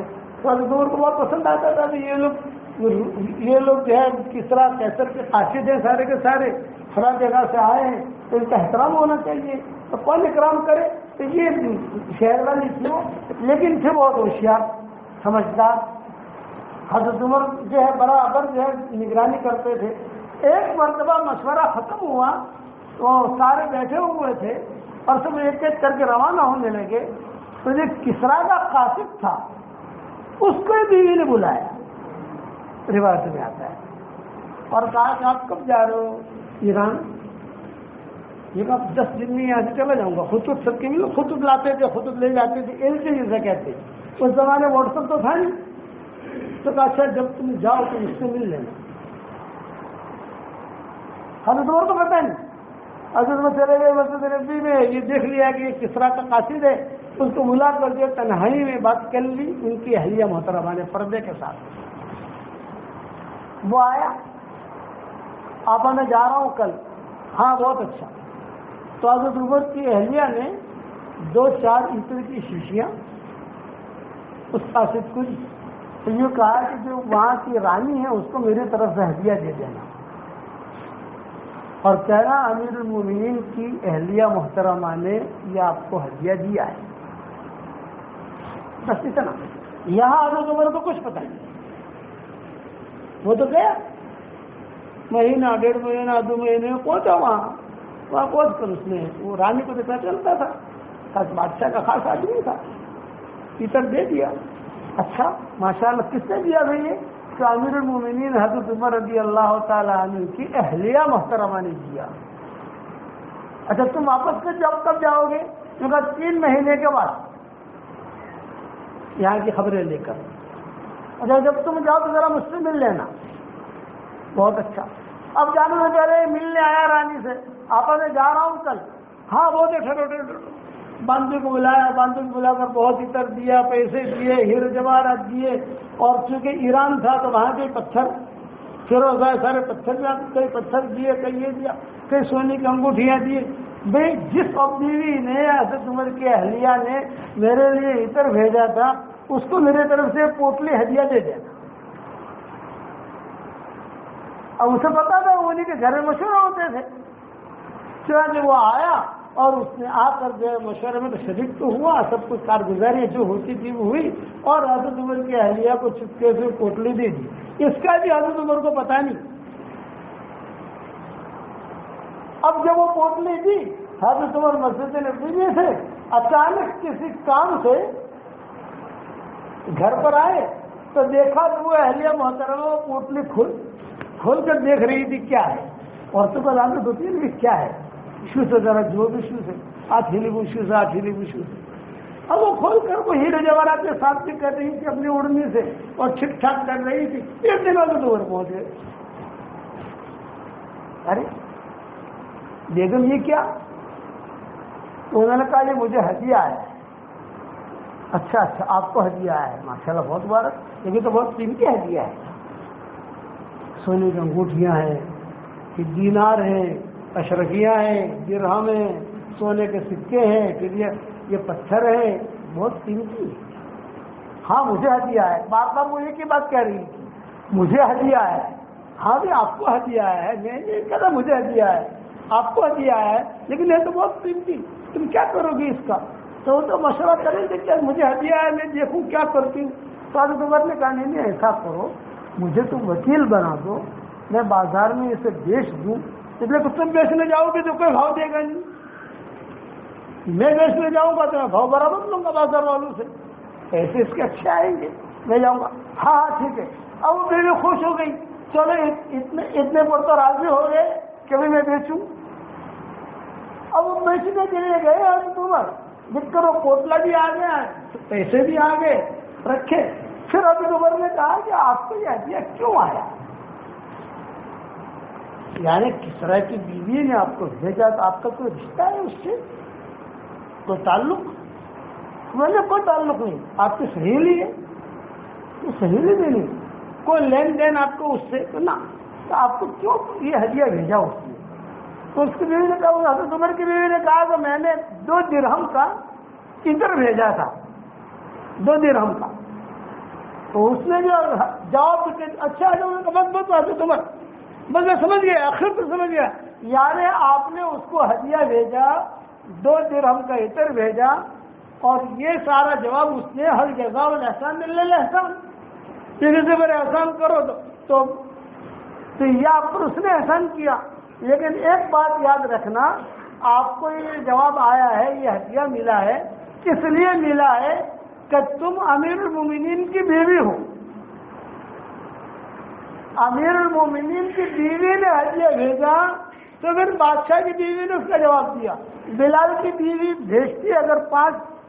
تو حضرت عمر کو بہت پسند آتا تھا کہ یہ لوگ جو ہے کس طرح کیسر کے قاصد ہیں، سارے کے سارے ہر جگہ سے آئے ہیں، تو ان کا احترام ہونا چاہیے، تو کون اکرام کرے؟ تو یہ شہر والی تھی، لیکن تھے بہت ہوشیار سمجھدار۔ حضرت عمر جو ہے برابر جو ہے نگرانی کرتے تھے۔ ایک مرتبہ مشورہ ختم ہوا تو سارے بیٹھے ہوئے تھے اور سب ایک ایک کر کے روانہ ہونے لگے، تو جو کسرا کا قاصد تھا اس کو بیوی نے بلایا، روایت میں آتا ہے، اور کہا کہ آپ کب جا رہے ہو ایران؟ یہ کہا 10 دن میں یہاں سے چلا جاؤں گا۔ خطوط سب کے لیے خطوط لاتے تھے، خطوط لے جاتے تھے، ایل کے جیسے کہتے، اس زمانے واٹس ایپ تو تھا نہیں، تو کہا اچھا جب تم جاؤ تو اس سے مل لینا۔ حضرت عمر کو پتہ نہیں، حضرت عمر چلے گئے مسجد نبوی میں، یہ دیکھ لیا کہ یہ کسرا کا قاصد ہے، اس کو ملا کر دیا، تنہائی میں بات کر لی ان کی اہلیہ محترمہ نے پردے کے ساتھ۔ وہ آیا، آپ میں جا رہا ہوں کل، ہاں بہت اچھا۔ تو حضرت عمر کی اہلیہ نے 2-4 عطر کی شیشیاں اس قاصد کو دی، تو یہ کہا کہ جو وہاں کی رانی ہے اس کو میری طرف سے ہدیہ دے دینا، اور کہنا امیر المومنین کی اہلیہ محترمہ نے یہ آپ کو ہدیہ دیا ہے، بس اتنا۔ یہاں حضرت عمر کو کچھ پتہ نہیں، وہ تو گیا مہینہ 1.5 مہینہ 2 مہینے میں پہنچا وہاں پہنچ کر اس نے وہ رانی کو دیکھا چلتا تھا، بادشاہ کا خاص آدمی تھا، عطر دے دیا. اچھا ماشاءاللہ کس نے دیا بھائی یہ؟ کہ امیر المومنین حضرت عمر رضی اللہ تعالیٰ عنہ کی اہلیہ محترمہ نے دیا. اچھا تم واپس کے کب جاؤ گے؟ کیونکہ 3 مہینے کے بعد یہاں کی خبریں لے کر. اچھا جب تم جاؤ تو ذرا مجھ سے مل لینا. بہت اچھا. اب جانے سے پہلے ملنے آیا رانی سے، آپا میں جا رہا ہوں کل. ہاں وہ ٹھہرو. باندھی کو بلایا، باندھی کو بلا کر بہت عطر دیا، پیسے دیے، ہیر جواہرات دیے. اور چونکہ ایران تھا تو وہاں کے پتھر فیروز آئے، سارے پتھر میں کئی پتھر دیے، کئی یہ دیا، کئی سونے کی انگوٹھیاں دیے. بھائی جس بیوی نے حضرت عمر کی اہلیہ نے میرے لیے عطر بھیجا تھا اس کو میرے طرف سے پوٹلی ہدیہ دے دینا. اب اسے پتا تھا وہ انہیں کے گھر میں مشورہ ہوتے تھے. چنانچہ وہ آیا اور اس نے آ کر جو مشورے میں تو شریک تو ہوا، سب کچھ کارگزاری جو ہوتی تھی وہ ہوئی، اور حضرت عمر کی اہلیہ کو چپکے سے پوٹلی دے دی. اس کا بھی حضرت عمر کو پتا نہیں. اب جب وہ پوٹلی دی، حضرت عمر مسجد نبوی میں سے اچانک کسی کام سے گھر پر آئے تو دیکھا تو وہ اہلیہ محترمہ وہ پوٹلی کھول کر دیکھ رہی تھی کیا ہے. اور تو بتا دو 2-3 بھی کیا ہے، شو سے ذرا جو بھی شو سے آٹھیلی بھی شو سے. اب وہ کھول کر وہ ہیرے جواہرات کے ساتھ بھی کر رہی تھی اپنی اڑنی سے اور ٹھیک ٹھاک کر رہی تھی. ایک دن میں دور پہنچ گئے. ارے بیگم یہ کیا؟ تو انہوں نے کہا یہ مجھے ہدیہ ہے. اچھا آپ کو ہدیہ ہے، ماشاءاللہ بہت مبارک. لیکن تو بہت قیمتی ہدیہ ہے. سونے کی انگوٹھیاں ہیں، دینار ہیں، اشرفیاں ہیں، درہم ہیں، سونے کے سکے ہیں، پھر یہ پتھر ہیں، بہت قیمتی. ہاں مجھے ہدیہ ہے. بار بار وہ ایک ہی بات کہہ رہی تھی، مجھے ہدیہ ہے. ہاں بھی آپ کو ہدیہ ہے. میں یہ کہتا مجھے ہدیہ ہے، آپ کو ہدیہ ہے، لیکن یہ تو بہت قیمتی، تم کیا کرو گی اس کا؟ تو وہ تو مشورہ کریں گے کہ مجھے ہدیہ ہے، میں دیکھوں کیا کرتی ہوں. تو حضرت عمر نے کہا نہیں ایسا کرو، مجھے تم وکیل بنا دو، میں بازار میں اسے بیچ دوں. اس لیے تم بیچنے جاؤ گے تو کوئی بھاؤ دے گا نہیں، میں بیچنے جاؤں گا تو میں بھاؤ برابر لوں گا بازار والوں سے، ایسے اس کے اچھے آئیں گے، میں جاؤں گا. ہاں ٹھیک ہے. اب وہ میرے خوش ہو گئی، چلو اتنے پر تو راضی ہو گئے کہ میں بیچوں. اب وہ بیچنے کے لیے گئے حضرت عمر، جس کر وہ پوٹلا بھی آ گیا، پیسے بھی آ گئے رکھے. پھر حضرت عمر نے کہا کہ آپ کو یہ ہدیہ کیوں آیا؟ یعنی کسرا کی بیوی نے آپ کو بھیجا تو آپ کا کوئی رشتہ ہے اس سے، کوئی تعلق؟ میں نے کوئی تعلق نہیں، آپ کی سہیلی ہے. سہیلی بھی نہیں، کوئی لین دین آپ کو اس سے نہ، تو آپ کو کیوں یہ ہدیہ بھیجا اس نے؟ تو اس کی بیوی نے کہا، حضرت عمر کی بیوی نے کہا کہ میں نے 2 درہم کا عطر بھیجا تھا، 2 درہم کا. تو اس نے جو جواب اچھا بس حضرت عمر بس میں سمجھ گیا، آخر تو سمجھ گیا. یعنی آپ نے اس کو ہدیہ بھیجا، 2 درہم کا عطر بھیجا، اور یہ سارا جواب اس نے ہر جزا الاحسان للہ احسان، تیرے سے میرے احسان کرو تو یہ آپ پر اس نے احسان کیا. لیکن ایک بات یاد رکھنا، آپ کو یہ جواب آیا ہے، یہ ہدیہ ملا ہے، کس لیے ملا ہے؟ کہ تم امیر المومنین کی بیوی ہو. امیر المومنین کی بیوی نے ہدیہ بھیجا تو پھر بادشاہ کی بیوی نے اس کا جواب دیا. بلال کی بیوی بھیجتی اگر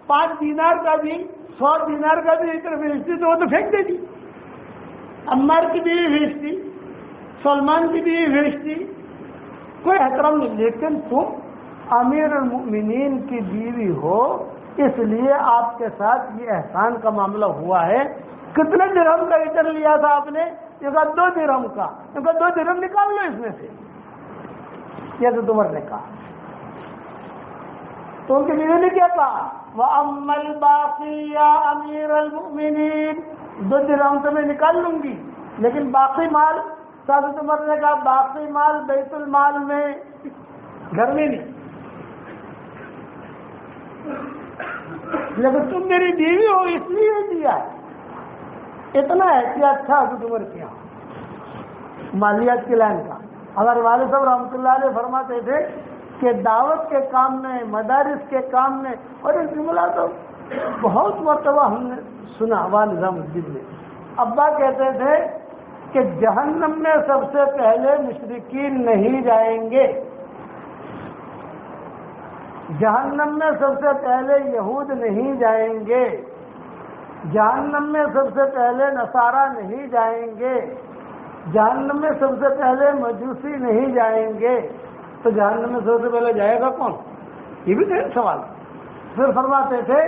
5 دینار کا بھی 100 دینار کا بھی عطر بھیجتی تو وہ تو پھینک دیتی. عمار کی بیوی بھیجتی، سلمان کی بیوی بھیجتی، کوئی احترام نہیں. لیکن تم امیر المؤمنین کی بیوی ہو، اس لیے آپ کے ساتھ یہ احسان کا معاملہ ہوا ہے. کتنے درہم کا عطر لیا تھا آپ نے؟ یہ کہا 2 درہم کا. یہ کہا 2 درہم نکال لو اس میں سے، یہ تو عمر نے کہا. تو ان کی بیوی نے کیا کہا؟ وَأَمَّا الْبَاقِي يَا أَمِيرَ الْمُؤْمِنِينَ، 2 درہم تو میں نکال لوں گی، لیکن باقی مال، حضرت عمر نے کہا باقی مال بیت المال میں، گھر میں نہیں. لیکن تم میری بیوی ہو اس لیے دیا ہے. اتنا احتیاط تھا حضرت عمر کے یہاں مالیات کی لائن کا. ہمارے والد صاحب رحمۃ اللہ علیہ فرماتے تھے کہ دعوت کے کام میں، مدارس کے کام میں، اور یہ جملہ تو بہت مرتبہ ہم نے سنا والد نظام الدین میں، ابا کہتے تھے کہ جہنم میں سب سے پہلے مشرکین نہیں جائیں گے، جہنم میں سب سے پہلے یہود نہیں جائیں گے، جہنم میں سب سے پہلے نصارہ نہیں جائیں گے، جہنم میں سب سے پہلے مجوسی نہیں جائیں گے، تو جہنم میں سب سے پہلے جائے گا کون؟ یہ بھی تو سوال۔ پھر فرماتے تھے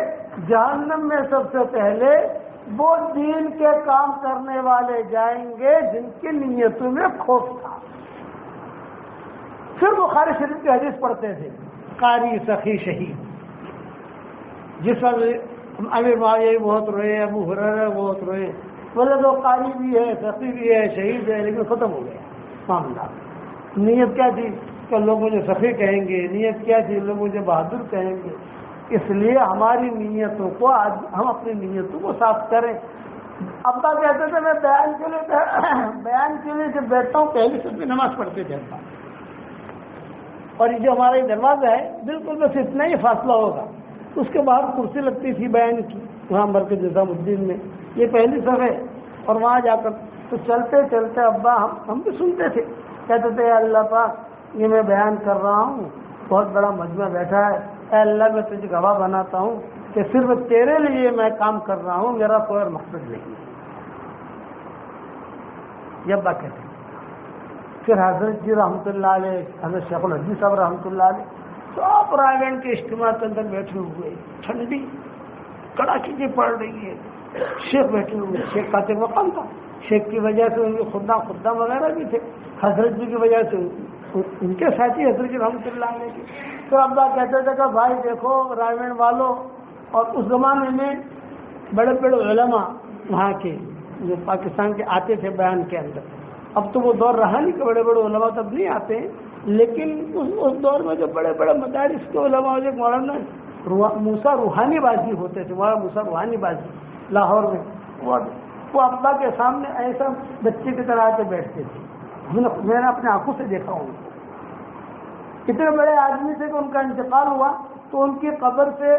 جہنم میں سب سے پہلے وہ دین کے کام کرنے والے جائیں گے جن کی نیتوں میں خوف تھا۔ پھر بخاری شریف کی حدیث پڑھتے تھے، قاری، سخی، شہید، جس وقت امیر معاویہ بہت روئے، ابو ہریرہ بہت روئے، بولے تو قاری بھی ہے، سخی بھی ہے، شہید ہے، لیکن ختم ہو گیا معاملہ۔ نیت کیا تھی کہ لوگ مجھے سخی کہیں گے، نیت کیا تھی لوگ مجھے بہادر کہیں گے۔ اس لیے ہماری نیتوں کو آج ہم اپنی نیتوں کو صاف کریں۔ ابا کہتے تھے میں بیان کے لیے جب بیٹھتا ہوں پہلی صف میں نماز پڑھتے جاتا ہوں، اور یہ جو ہمارا یہ دروازہ ہے بالکل بس اتنا ہی فاصلہ ہوگا، اس کے باہر کرسی لگتی تھی بیان کی وہاں مرکز نظام الدین میں، یہ پہلی صف ہے، اور وہاں جا کر تو چلتے چلتے ابا ہم بھی سنتے تھے، کہتے تھے اللہ پاک یہ میں بیان کر رہا ہوں، بہت بڑا مجمع بیٹھا ہے، اے اللہ میں تجھے گواہ بناتا ہوں کہ صرف تیرے لیے میں کام کر رہا ہوں، میرا کوئی اور مقصد نہیں ہے۔ یہ ابا کہتے ہیں۔ پھر حضرت جی رحمۃ اللہ علیہ، حضرت شیخ الحدیث صاحب رحمۃ اللہ علیہ سب رائے گنج کے اجتماع کے اندر بیٹھے ہوئے، ٹھنڈی کڑاکی کی پڑ رہی ہے، شیخ بیٹھے ہوئے، شیخ کا مقام تھا، شیخ کی وجہ سے ان کے خدام وغیرہ بھی تھے، حضرت جی کی وجہ سے ان کے ساتھی حضرت جی رحمۃ اللہ علیہ کے۔ تو ابا کہتے تھے کہ بھائی دیکھو رائے والوں، اور اس زمانے میں بڑے بڑے علماء وہاں کے جو پاکستان کے آتے تھے بیان کے اندر، اب تو وہ دور رہا نہیں کہ بڑے بڑے علماء تب نہیں آتے ہیں، لیکن اس دور میں جو بڑے بڑے مدارس کے علماء جو مولانا موسیٰ روحانی بازی ہوتے تھے، مولانا موسیٰ روحانی بازی لاہور میں، وہ ابا کے سامنے ایسا بچے کی طرح کے بیٹھتے تھے، میں نے اپنے آنکھوں سے دیکھا ان کو، اتنے بڑے آدمی سے کہ ان کا انتقال ہوا تو ان کی قبر سے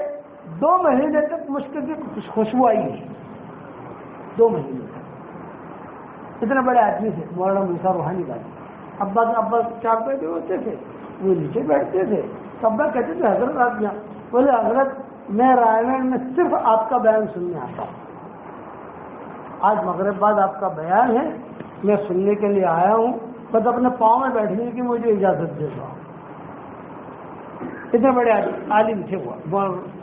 2 مہینے تک مشک کی خوشبو آئی ہے، 2 مہینے تک، اتنے بڑے آدمی تھے مولانا موسیٰ روحانی بازی۔ ابا چار بیٹھے ہوتے تھے، وہ نیچے بیٹھتے تھے، تو ابا کہتے تھے حضرت آپ یہاں، بولے حضرت میں رائے میں صرف آپ کا بیان سننے آتا ہوں، آج مغرب بعد آپ کا بیان ہے، میں سننے کے لیے آیا ہوں، بس اپنے پاؤں میں بیٹھنے کی مجھے اجازت دے دو۔ اتنے بڑے عالم تھے وہ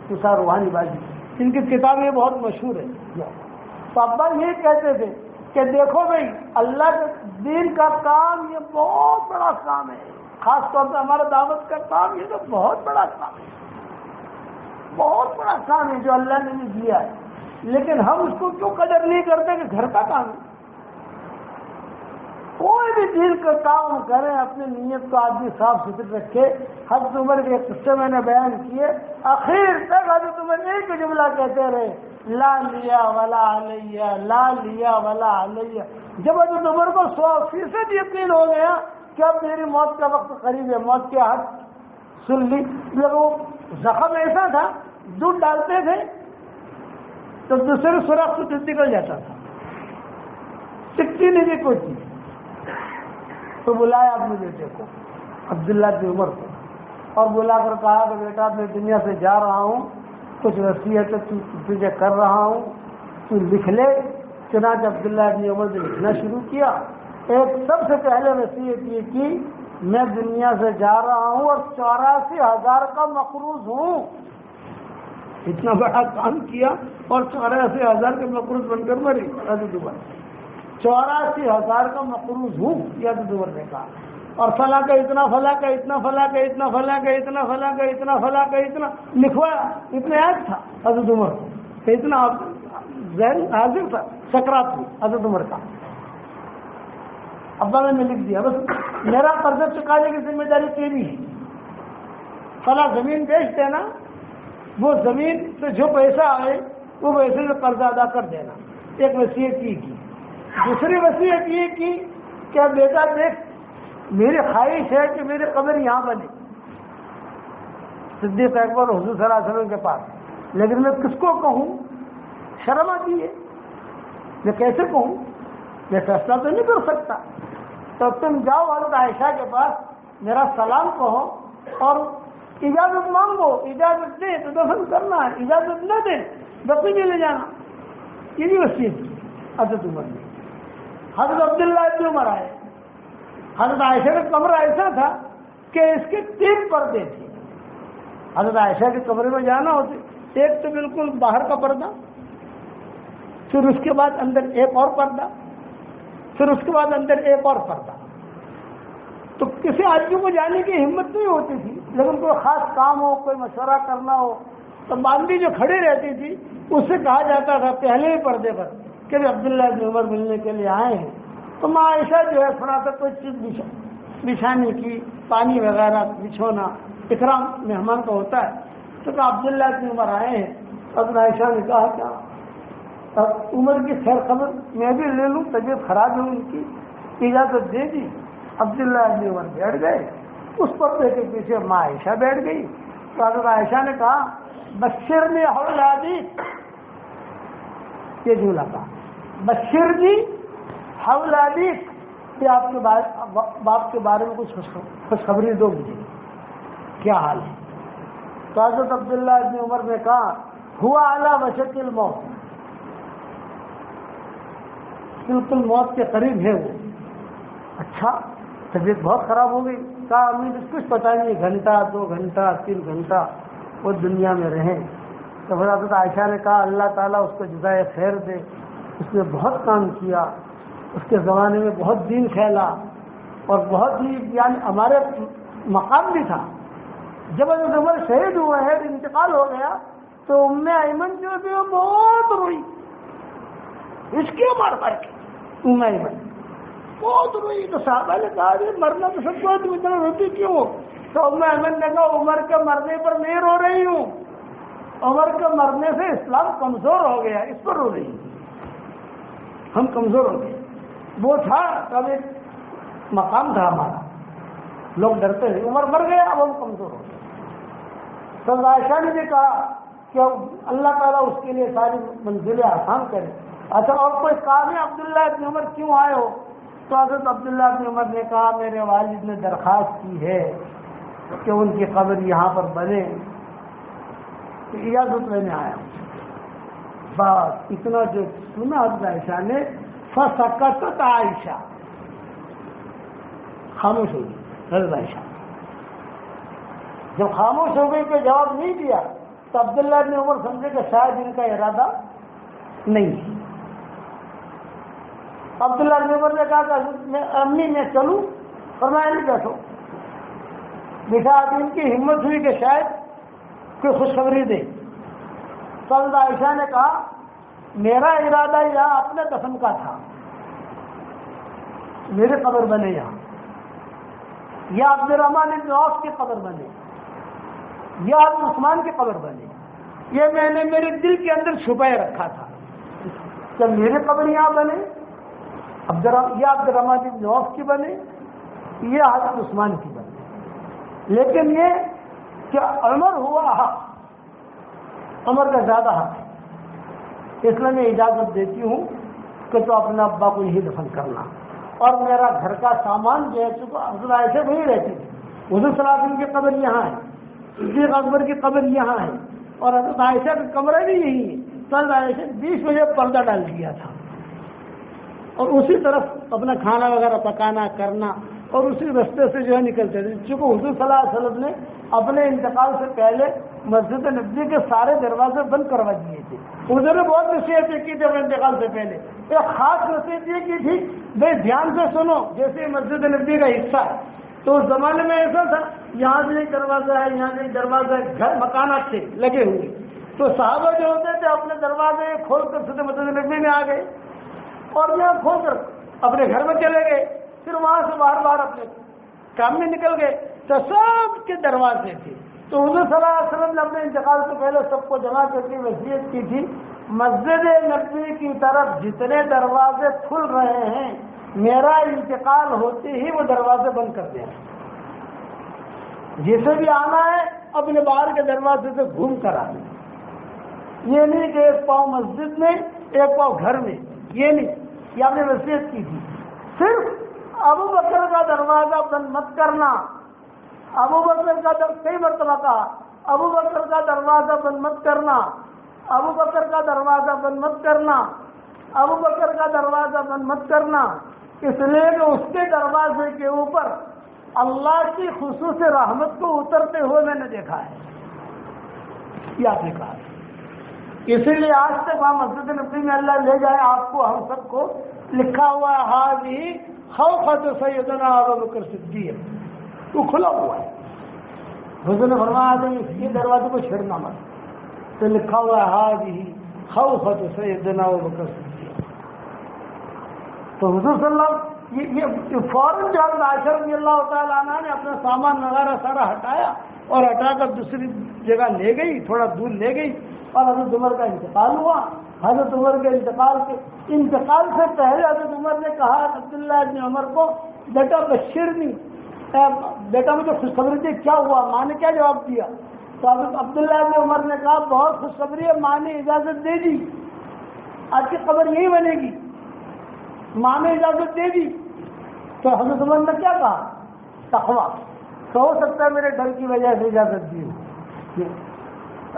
موسیٰ روحانی بازی، ان کی کتابیں بہت مشہور ہے۔ تو ابا یہ کہتے تھے کہ دیکھو بھائی اللہ کے دین کا کام یہ بہت بڑا کام ہے، خاص طور پہ ہمارا دعوت کا کام یہ تو بہت بڑا کام ہے، بہت بڑا کام ہے جو اللہ نے بھی دیا ہے، لیکن ہم اس کو کیوں قدر نہیں کرتے کہ گھر کا کام ہے۔ کوئی بھی دین کا کام کریں اپنی نیت کو آدمی صاف ستھری رکھے۔ حضرت عمر کے قصے میں نے بیان کیے، آخر تک حضرت عمر ایک جملہ کہتے رہے، لا لیا ولا علیہ، لا لیا ولا علیہ۔ جب حضرت عمر کو 100% یقین ہو گیا کہ اب میری موت کا وقت قریب ہے، موت کے حد سن لی، وہ زخم ایسا تھا دودھ ڈالتے تھے تو دوسرے سوراخ سے دودھ نکل جاتا تھا، سکتی نہیں تھی کوئی چیز۔ تو بلایا اپنے بیٹے کو عبداللہ کی عمر کو، اور بلا کر کہا کہ بیٹا میں دنیا سے جا رہا ہوں، کچھ وصیت تجھے کر رہا ہوں، تو لکھ لے۔ چنانچہ عبداللہ ابن عمر نے لکھنا شروع کیا۔ ایک سب سے پہلے وصیت یہ کی، میں دنیا سے جا رہا ہوں اور 84,000 کا مقروض ہوں۔ اتنا بڑا کام کیا اور 84,000 کے مقروض بن کر مری حضرت عمر، 84,000 کا مقروض ہوں یہ حضرت عمر نے کہا، اور فلاں کا اتنا، فلاں کا اتنا، فلاں کا اتنا، فلاں کا اتنا، فلاں کا اتنا، فلاں کا اتنا لکھوایا۔ اتنا یاد تھا حضرت عمر کو کہ اتنا ذہن حاضر تھا، سکرات میں حضرت عمر کا۔ ابا نے لکھ دیا، بس میرا قرضہ چکانے کی ذمہ داری تیری ہے، فلاں زمین بیچ دینا، وہ زمین سے جو پیسہ آئے وہ پیسے سے قرضہ ادا کر دینا۔ ایک وصیت کی۔ دوسری وصیت یہ کی کہ بیٹا دیکھ، میری خواہش ہے کہ میری قبر یہاں بنے، صدیق اکبر حضور صلی اللہ علیہ وسلم کے پاس، لیکن میں کس کو کہوں؟ شرم آتی ہے، میں کیسے کہوں؟ میں فیصلہ تو نہیں کر سکتا۔ تو تم جاؤ حضرت عائشہ کے پاس، میرا سلام کہو اور اجازت مانگو، اجازت دے تو دفن کرنا ہے، اجازت نہ دے بقی میں لے جانا۔ یہ بھی وصیت کی حضرت عمر نے۔ حضرت عبداللہ ابن عمر آئے، حضرت عائشہ کا کمرہ ایسا تھا کہ اس کے 3 پردے تھے۔ حضرت عائشہ کے کمرے میں جانا ہوتے، ایک تو بالکل باہر کا پردہ، پھر اس کے بعد اندر ایک اور پردہ، پھر اس کے بعد اندر ایک اور پردہ۔ تو کسی آدمی کو جانے کی ہمت نہیں ہوتی تھی، لیکن کوئی خاص کام ہو، کوئی مشورہ کرنا ہو تو باندھی جو کھڑی رہتی تھی اس سے کہا جاتا تھا پہلے ہی پردے پر کہ عبداللہ بن عمر ملنے کے لیے آئے ہیں۔ تو ماں عائشہ جو ہے تھوڑا سا کوئی چیز بچھانے کی، پانی وغیرہ بچھونا، اکرام مہمان کا ہوتا ہے، تو کہا عبداللہ بن عمر آئے ہیں۔ حضرت عائشہ نے کہا کیا اب عمر کی خیر خبر میں بھی لے لوں، طبیعت خراب ہے ان کی، اجازت دے دی۔ عبداللہ بن عمر بیٹھ گئے، اس پردے کے پیچھے ماں عائشہ بیٹھ گئی۔ تو حضرت عائشہ نے کہا بشرنی اولادی، یہ جملہ کہا بشرنی اولادی، کہ آپ کے باپ کے بارے میں کچھ خوشخبری دو مجھے، کیا حال ہے؟ تو حضرت عبداللہ بن عمر نے کہا ہوا علی وشک الموت، بالکل موت کے قریب ہے وہ۔ اچھا، طبیعت بہت خراب ہو گئی؟ کہا امی کچھ پتہ نہیں، گھنٹہ 2 گھنٹہ 3 گھنٹہ وہ دنیا میں رہیں۔ تو پھر حضرت عائشہ نے کہا اللہ تعالیٰ اس کو جزائے خیر دے، اس نے بہت کام کیا، اس کے زمانے میں بہت دین پھیلا اور بہت ہی یعنی ہمارے مقام بھی تھا۔ جب حضرت عمر شہید ہوئے ہیں، انتقال ہو گیا، تو ام ایمن جو تھی وہ بہت روئی، اس کے مار کے ام ایمن بہت روئی۔ تو صحابہ نے کہا یہ مرنا تو سب کو، تم اتنا روتی کیوں؟ تو ام ایمن نے کہا عمر کے مرنے پر نہیں رو رہی ہوں، عمر کے مرنے سے اسلام کمزور ہو گیا، اس پر رو رہی ہوں، ہم کمزور ہو گئے۔ وہ تھا تب ایک مقام تھا ہمارا، لوگ ڈرتے تھے، عمر مر گیا اب ہم کمزور ہو گئے۔ تو عائشہ نے بھی کہا کہ اللہ تعالیٰ اس کے لیے ساری منزلیں آسان کرے۔ اچھا، اور کوئی کام ہے عبداللہ بن عمر کیوں آئے ہو؟ تو حضرت عبداللہ بن عمر نے کہا میرے والد نے درخواست کی ہے کہ ان کی قبر یہاں پر بنے، اجازت لینے آیا ہوں۔ بس اتنا جو سنا حضرت عائشہ نے، فسکتت عائشہ، خاموش ہو گئی حضرت عائشہ۔ جب خاموش ہو گئی کہ جواب نہیں دیا، تو عبداللہ بن عمر سمجھے کہ شاید ان کا ارادہ نہیں ہے۔ عبداللہ بن عمر نے کہا کہ امی میں چلوں؟ فرمایا نہیں بیٹھو۔ دیکھا ان کی ہمت ہوئی کہ شاید کوئی خوشخبری دے۔ تو حضرت عائشہ نے کہا میرا ارادہ یہاں اپنے دفن کا تھا، میری قبر بنے یہاں، یا عبد الرحمن بن عوف کی قبر بنے، یا حضرت عثمان کی قبر بنے، یہ میں نے میرے دل کے اندر چھپائے رکھا تھا کہ میری قبر یہاں بنے، یا عبد الرحمن بن عوف کی بنے، یا حضرت عثمان کی بنے۔ لیکن یہ کہ عمر ہوا حق، عمر کا زیادہ حق ہے، اس لیے میں اجازت دیتی ہوں کہ تو اپنے ابا کو یہی دفن کرنا، اور میرا گھر کا سامان جو ہے چونکہ حضرت عائشہ وہی رہتی تھی، حضور صلی اللہ علیہ وسلم کی قبر یہاں ہے، صدیق اکبر کی قبر یہاں ہے، اور حضرت عائشہ کا کمرہ بھی یہی ہے۔ تو حضرت عائشہ 20 بجے پردہ ڈال دیا تھا، اور اسی طرف اپنا کھانا وغیرہ پکانا کرنا، اور اسی رستے سے جو ہے نکلتے تھے، چونکہ حضور صلی اللہ علیہ وسلم نے اپنے انتقال سے پہلے مسجد نبوی کے سارے دروازے بند کروا دیے تھے۔ حضور نے بہت نصیحتیں کی تھی اپنے انتقال سے پہلے، ایک خاص نصیحت یہ کی تھی بھائی دھیان سے سنو، جیسے مسجد نبوی کا حصہ ہے تو اس زمانے میں ایسا تھا یہاں سے ایک دروازہ ہے، یہاں سے ایک دروازہ ہے، گھر مکانات تھے لگے ہوئے، تو صحابہ جو ہوتے تھے اپنے دروازے کھول کر سیدھے مسجد نبوی میں آ گئے، اور یہاں کھول کر اپنے گھر میں چلے گئے، پھر وہاں سے بار بار اپنے کام میں نکل گئے، تو سب کے دروازے تھے۔ تو حضور صلی اللہ علیہ وسلم نے اپنے انتقال سے پہلے سب کو جمع کر کے وصیت کی تھی مسجد نبوی کی طرف جتنے دروازے کھل رہے ہیں میرا انتقال ہوتے ہی وہ دروازے بند کر دیں، جسے بھی آنا ہے اپنے باہر کے دروازے سے گھوم کر آئے. یہ نہیں کہ ایک پاؤں مسجد میں ایک پاؤں گھر میں، یہ نہیں، یہ آپ نے وصیت کی تھی. صرف ابو بکر کا دروازہ بند مت کرنا. ابو بکر کا کئی مرتبہ کہا ابو بکر کا دروازہ بند مت کرنا، ابو بکر کا دروازہ بند مت کرنا، ابو بکر کا دروازہ بند مت کرنا، اس لیے کہ اس کے دروازے کے اوپر اللہ کی خصوصی رحمت کو اترتے ہوئے میں نے دیکھا ہے. یہ آپ نے کہا. اسی لیے آج تک وہاں مسجد نبوی میں اللہ لے جائے آپ کو، ہم سب کو لکھا ہوا ہے حاضی خوفت سیدنا ابو بکر صدیق، تو کھلا ہوا ہے. حضور نے فرمایا تھا اس کے دروازے کو چھیڑنا مت، تو لکھا ہوا ہے حاضی خوفت سیدنا ابو بکر صدیق. تو حضور صلی اللہ یہ فوراً جو حضرت عائشہ رضی اللہ تعالیٰ عنہ نے اپنا سامان وغیرہ سارا ہٹایا اور ہٹا کر دوسری جگہ لے گئی، تھوڑا دور لے گئی، اور حضرت عمر کا انتقال ہوا. حضرت عمر کے انتقال سے پہلے حضرت عمر نے کہا عبداللہ ابن عمر کو، بیٹا بشرنی، بیٹا مجھے خوشخبری دی، کیا ہوا؟ ماں نے کیا جواب دیا؟ تو حضرت عبداللہ ابن عمر نے کہا بہت خوشخبری ہے، ماں نے اجازت دے دی، آج کی قبر یہی بنے گی، ماں نے اجازت دے دی. تو حضرت عمر نے کیا کہا؟ تقویٰ، تو ہو سکتا ہے میرے ڈر کی وجہ سے اجازت دی ہو.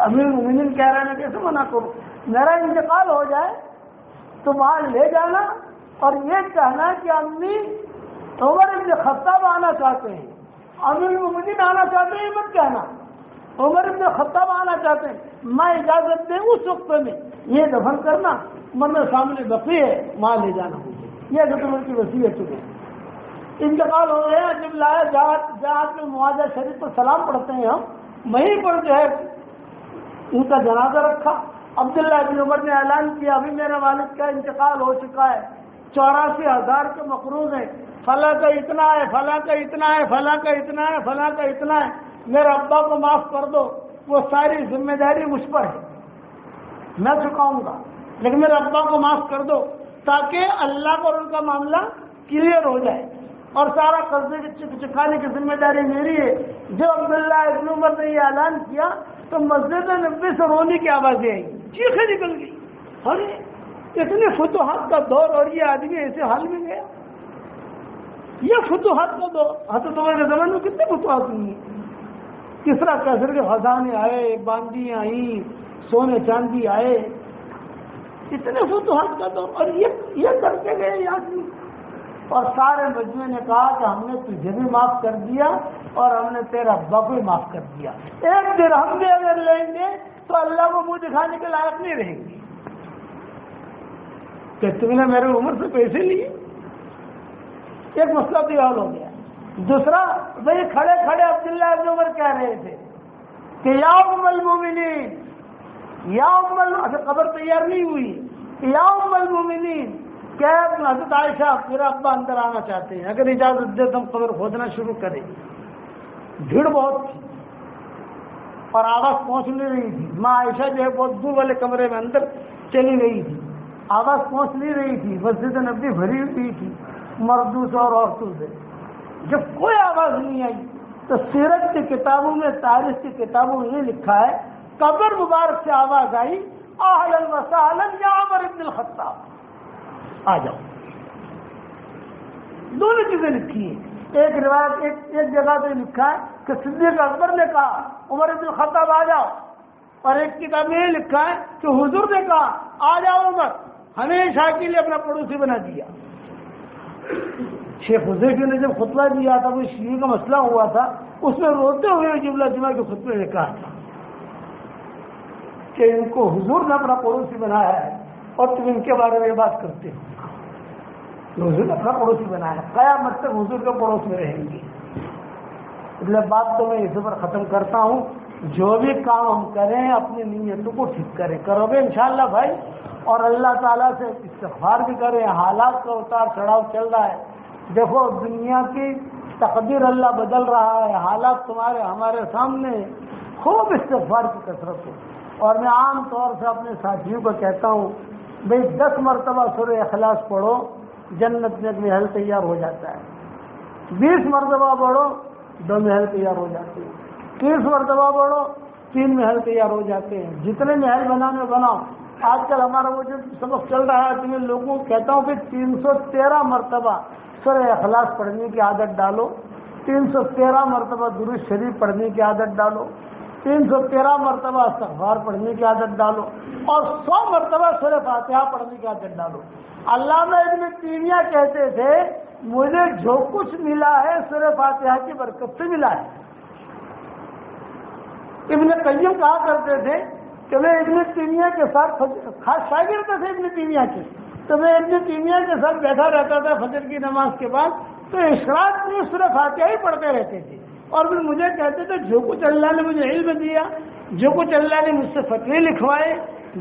امیر المومنین کہہ رہے ہیں میں کیسے منع کروں؟ میرا انتقال ہو جائے تو وہاں لے جانا اور یہ کہنا کہ امی عمر ابن خطاب آنا چاہتے ہیں، امیر المومنین آنا چاہتے ہیں، مت کہنا عمر ابن خطاب آنا چاہتے ہیں، میں اجازت دیں اس وقت میں یہ دفن کرنا، ورنہ سامنے بقی ہے وہاں لے جانا مجھے. یہ حضرت عمر کی وصیت ہے. انتقال ہو گیا، جب لایا جہاز میں معاہدہ شریف پر سلام پڑھتے ہیں ہم، وہیں پر جو ہے ان کا جنازہ رکھا. عبداللہ ابن عمر نے اعلان کیا ابھی میرے والد کا انتقال ہو چکا ہے، 84,000 کے مقروض ہیں، فلاں کا اتنا ہے، فلاں کا اتنا ہے، فلاں کا اتنا ہے، فلاں کا اتنا ہے، میرے ابا کو معاف کر دو، وہ ساری ذمہ داری مجھ پر ہے، میں چکاؤں گا، لیکن میرے ابا کو معاف کر دو تاکہ اللہ اور ان کا معاملہ کلیئر ہو جائے، اور سارا قرضے چکانے کی ذمہ داری میری ہے. جو عبداللہ ابن عمر نے یہ اعلان کیا تو مسجد نبوی سے رونے کی آوازیں آئی، چیخیں نکل گئی. ارے اتنے فتوحات کا دور اور یہ آدمی ایسے حال میں گیا. یہ فتوحات کا دور، حضرت عمر کے زمانے میں کتنے فتوحات ہوئی ہیں. کسرا کیسر کے خزانے آئے، باندیاں آئی، سونے چاندی آئے، اتنے فتوحات کا دور، اور یہ کرتے گئے یہ آدمی. اور سارے مجمع نے کہا کہ ہم نے تجھے بھی معاف کر دیا اور ہم نے تیرا ابا کو بھی معاف کر دیا. ایک درہم بھی اگر لیں گے تو اللہ کو منہ دکھانے کے لائق نہیں رہیں گے کہ تم نے میرے عمر سے پیسے لیے. ایک مسئلہ بھی حل ہو گیا. دوسرا، بھائی کھڑے کھڑے عبداللہ ابن عمر کہہ رہے تھے کہ یا ام المومنین، یا قبر تیار نہیں ہوئی، یا ام المومنین، کیا حضرت عائشہ میرا ابا اندر آنا چاہتے ہیں، اگر اجازت دے تو ہم قبر کھودنا شروع کریں. بھیڑ بہت تھی اور آواز پہنچ نہیں رہی تھی. ماں عائشہ جو ہے بہت دور والے کمرے میں اندر چلی گئی تھی، آواز پہنچ نہیں رہی تھی. مسجد نبوی بھری ہوئی تھی مردوں سے اور عورتوں سے. جب کوئی آواز نہیں آئی تو سیرت کی کتابوں میں، تاریخ کی کتابوں میں یہ لکھا ہے قبر مبارک سے آواز آئی اہلا وسہلا یا عمر ابن الخطاب، آ جاؤ. دونوں چیزیں لکھی ہیں. ایک روایت ایک جگہ پہ لکھا ہے کہ صدیق اکبر نے کہا عمر ابن الخطاب آ جاؤ، اور ایک کتاب میں یہ لکھا ہے کہ حضور نے کہا آ جاؤ عمر، ہمیشہ کے لیے اپنا پڑوسی بنا دیا. شیخ حذیفی نے جب خطبہ دیا تھا، وہ شیعہ کا مسئلہ ہوا تھا، اس میں روتے ہوئے جملہ جمعہ کے خطبے میں کہا تھا کہ ان کو حضور نے اپنا پڑوسی بنایا ہے اور تم ان کے بارے میں بات کرتے ہو. حضور نے اپنا پڑوسی بنایا، قیامت تک حضور کے پڑوس میں رہیں گے. اس لیے بات تو میں اسی پر ختم کرتا ہوں، جو بھی کام ہم کریں اپنی نیتوں کو ٹھیک کریں. کرو گے انشاءاللہ بھائی، اور اللہ تعالیٰ سے استغفار بھی کریں. حالات کا اتار چڑھاؤ چل رہا ہے، دیکھو دنیا کی تقدیر اللہ بدل رہا ہے، حالات تمہارے ہمارے سامنے. خوب استغفار کی کثرت ہو. اور میں عام طور سے اپنے ساتھیوں کو کہتا ہوں بھائی 10 مرتبہ سورہ اخلاص پڑھو، جنت میں محل تیار ہو جاتا ہے. 20 مرتبہ پڑھو، 2 محل تیار ہو جاتے ہیں. 30 مرتبہ پڑھو 3 محل تیار ہو جاتے ہیں. جتنے محل بنانے بناؤ. آج کل ہمارا وہ جو سبق چل رہا ہے تو میں لوگوں کو کہتا ہوں کہ 313 مرتبہ سورہ اخلاص پڑھنے کی عادت ڈالو, 313 مرتبہ درود شریف پڑھنے کی عادت ڈالو, 313 مرتبہ استغفار پڑھنے کی عادت ڈالو, اور 100 مرتبہ سورہ فاتحہ پڑھنے کی عادت ڈالو. علامہ ابن تیمیہ کہتے تھے مجھے جو کچھ ملا ہے سورہ فاتحہ کی برکت سے ملا ہے. ابن قیم کہا کرتے تھے کہ میں ابن تیمیہ کے ساتھ خاص شاگرد تھے ابن تیمیہ کے, تو میں ابن تیمیہ کے ساتھ بیٹھا رہتا تھا فجر کی نماز کے بعد, تو اشراق میں سورہ فاتحہ ہی پڑھتے رہتے تھے, اور پھر مجھے کہتے تھے جو کچھ اللہ نے مجھے علم دیا, جو کچھ اللہ نے مجھ سے فتوے لکھوائے,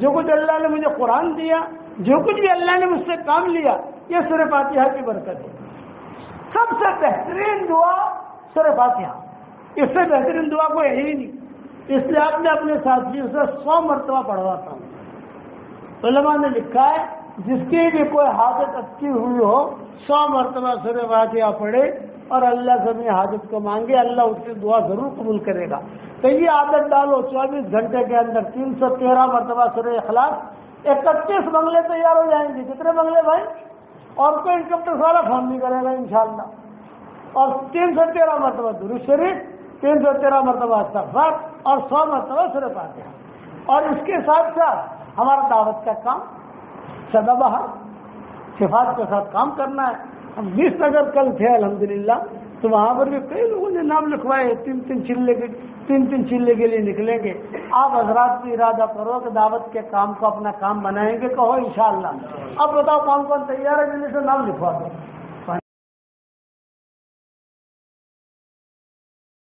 جو کچھ اللہ نے مجھے قرآن دیا, جو کچھ بھی اللہ نے مجھ سے کام لیا, یہ سورہ فاتحہ کی برکت ہے. سب سے بہترین دعا سورہ فاتحہ, اس سے بہترین دعا کوئی ہے ہی نہیں. اس لیے آپ نے اپنے ساتھیوں سے 100 مرتبہ پڑھواتا ہوں. علماء نے لکھا ہے جس کی بھی کوئی حاجت اچھی ہوئی ہو 100 مرتبہ سورہ فاتحہ پڑھے اور اللہ سے اپنی حاجت کو مانگے, اللہ اس کی دعا ضرور قبول کرے گا. تو یہ عادت ڈالو 24 گھنٹے کے اندر 313 مرتبہ سورہ اخلاص, 31 بنگلے تیار ہو جائیں گے. کتنے بنگلے بھائی؟ اور کوئی انکم ٹیکس والا فون نہیں کرے گا انشاءاللہ. اور 313 مرتبہ درود شریف, 313 مرتبہ استغفار اور 100 مرتبہ سورہ فاتحہ. اور اس کے ساتھ ساتھ ہمارا دعوت کا کام سدا بہار صفات کے ساتھ کام کرنا ہے. ہم 20 اگر کل تھے الحمدللہ, تو وہاں پر بھی کئی لوگوں نے نام لکھوائے, 3 چلے کے لیے نکلیں گے. آپ حضرات بھی ارادہ کرو کہ دعوت کے کام کو اپنا کام بنائیں گے, کہو انشاءاللہ. اب بتاؤ کون کون تیار ہے, جن سے نام لکھوا دو.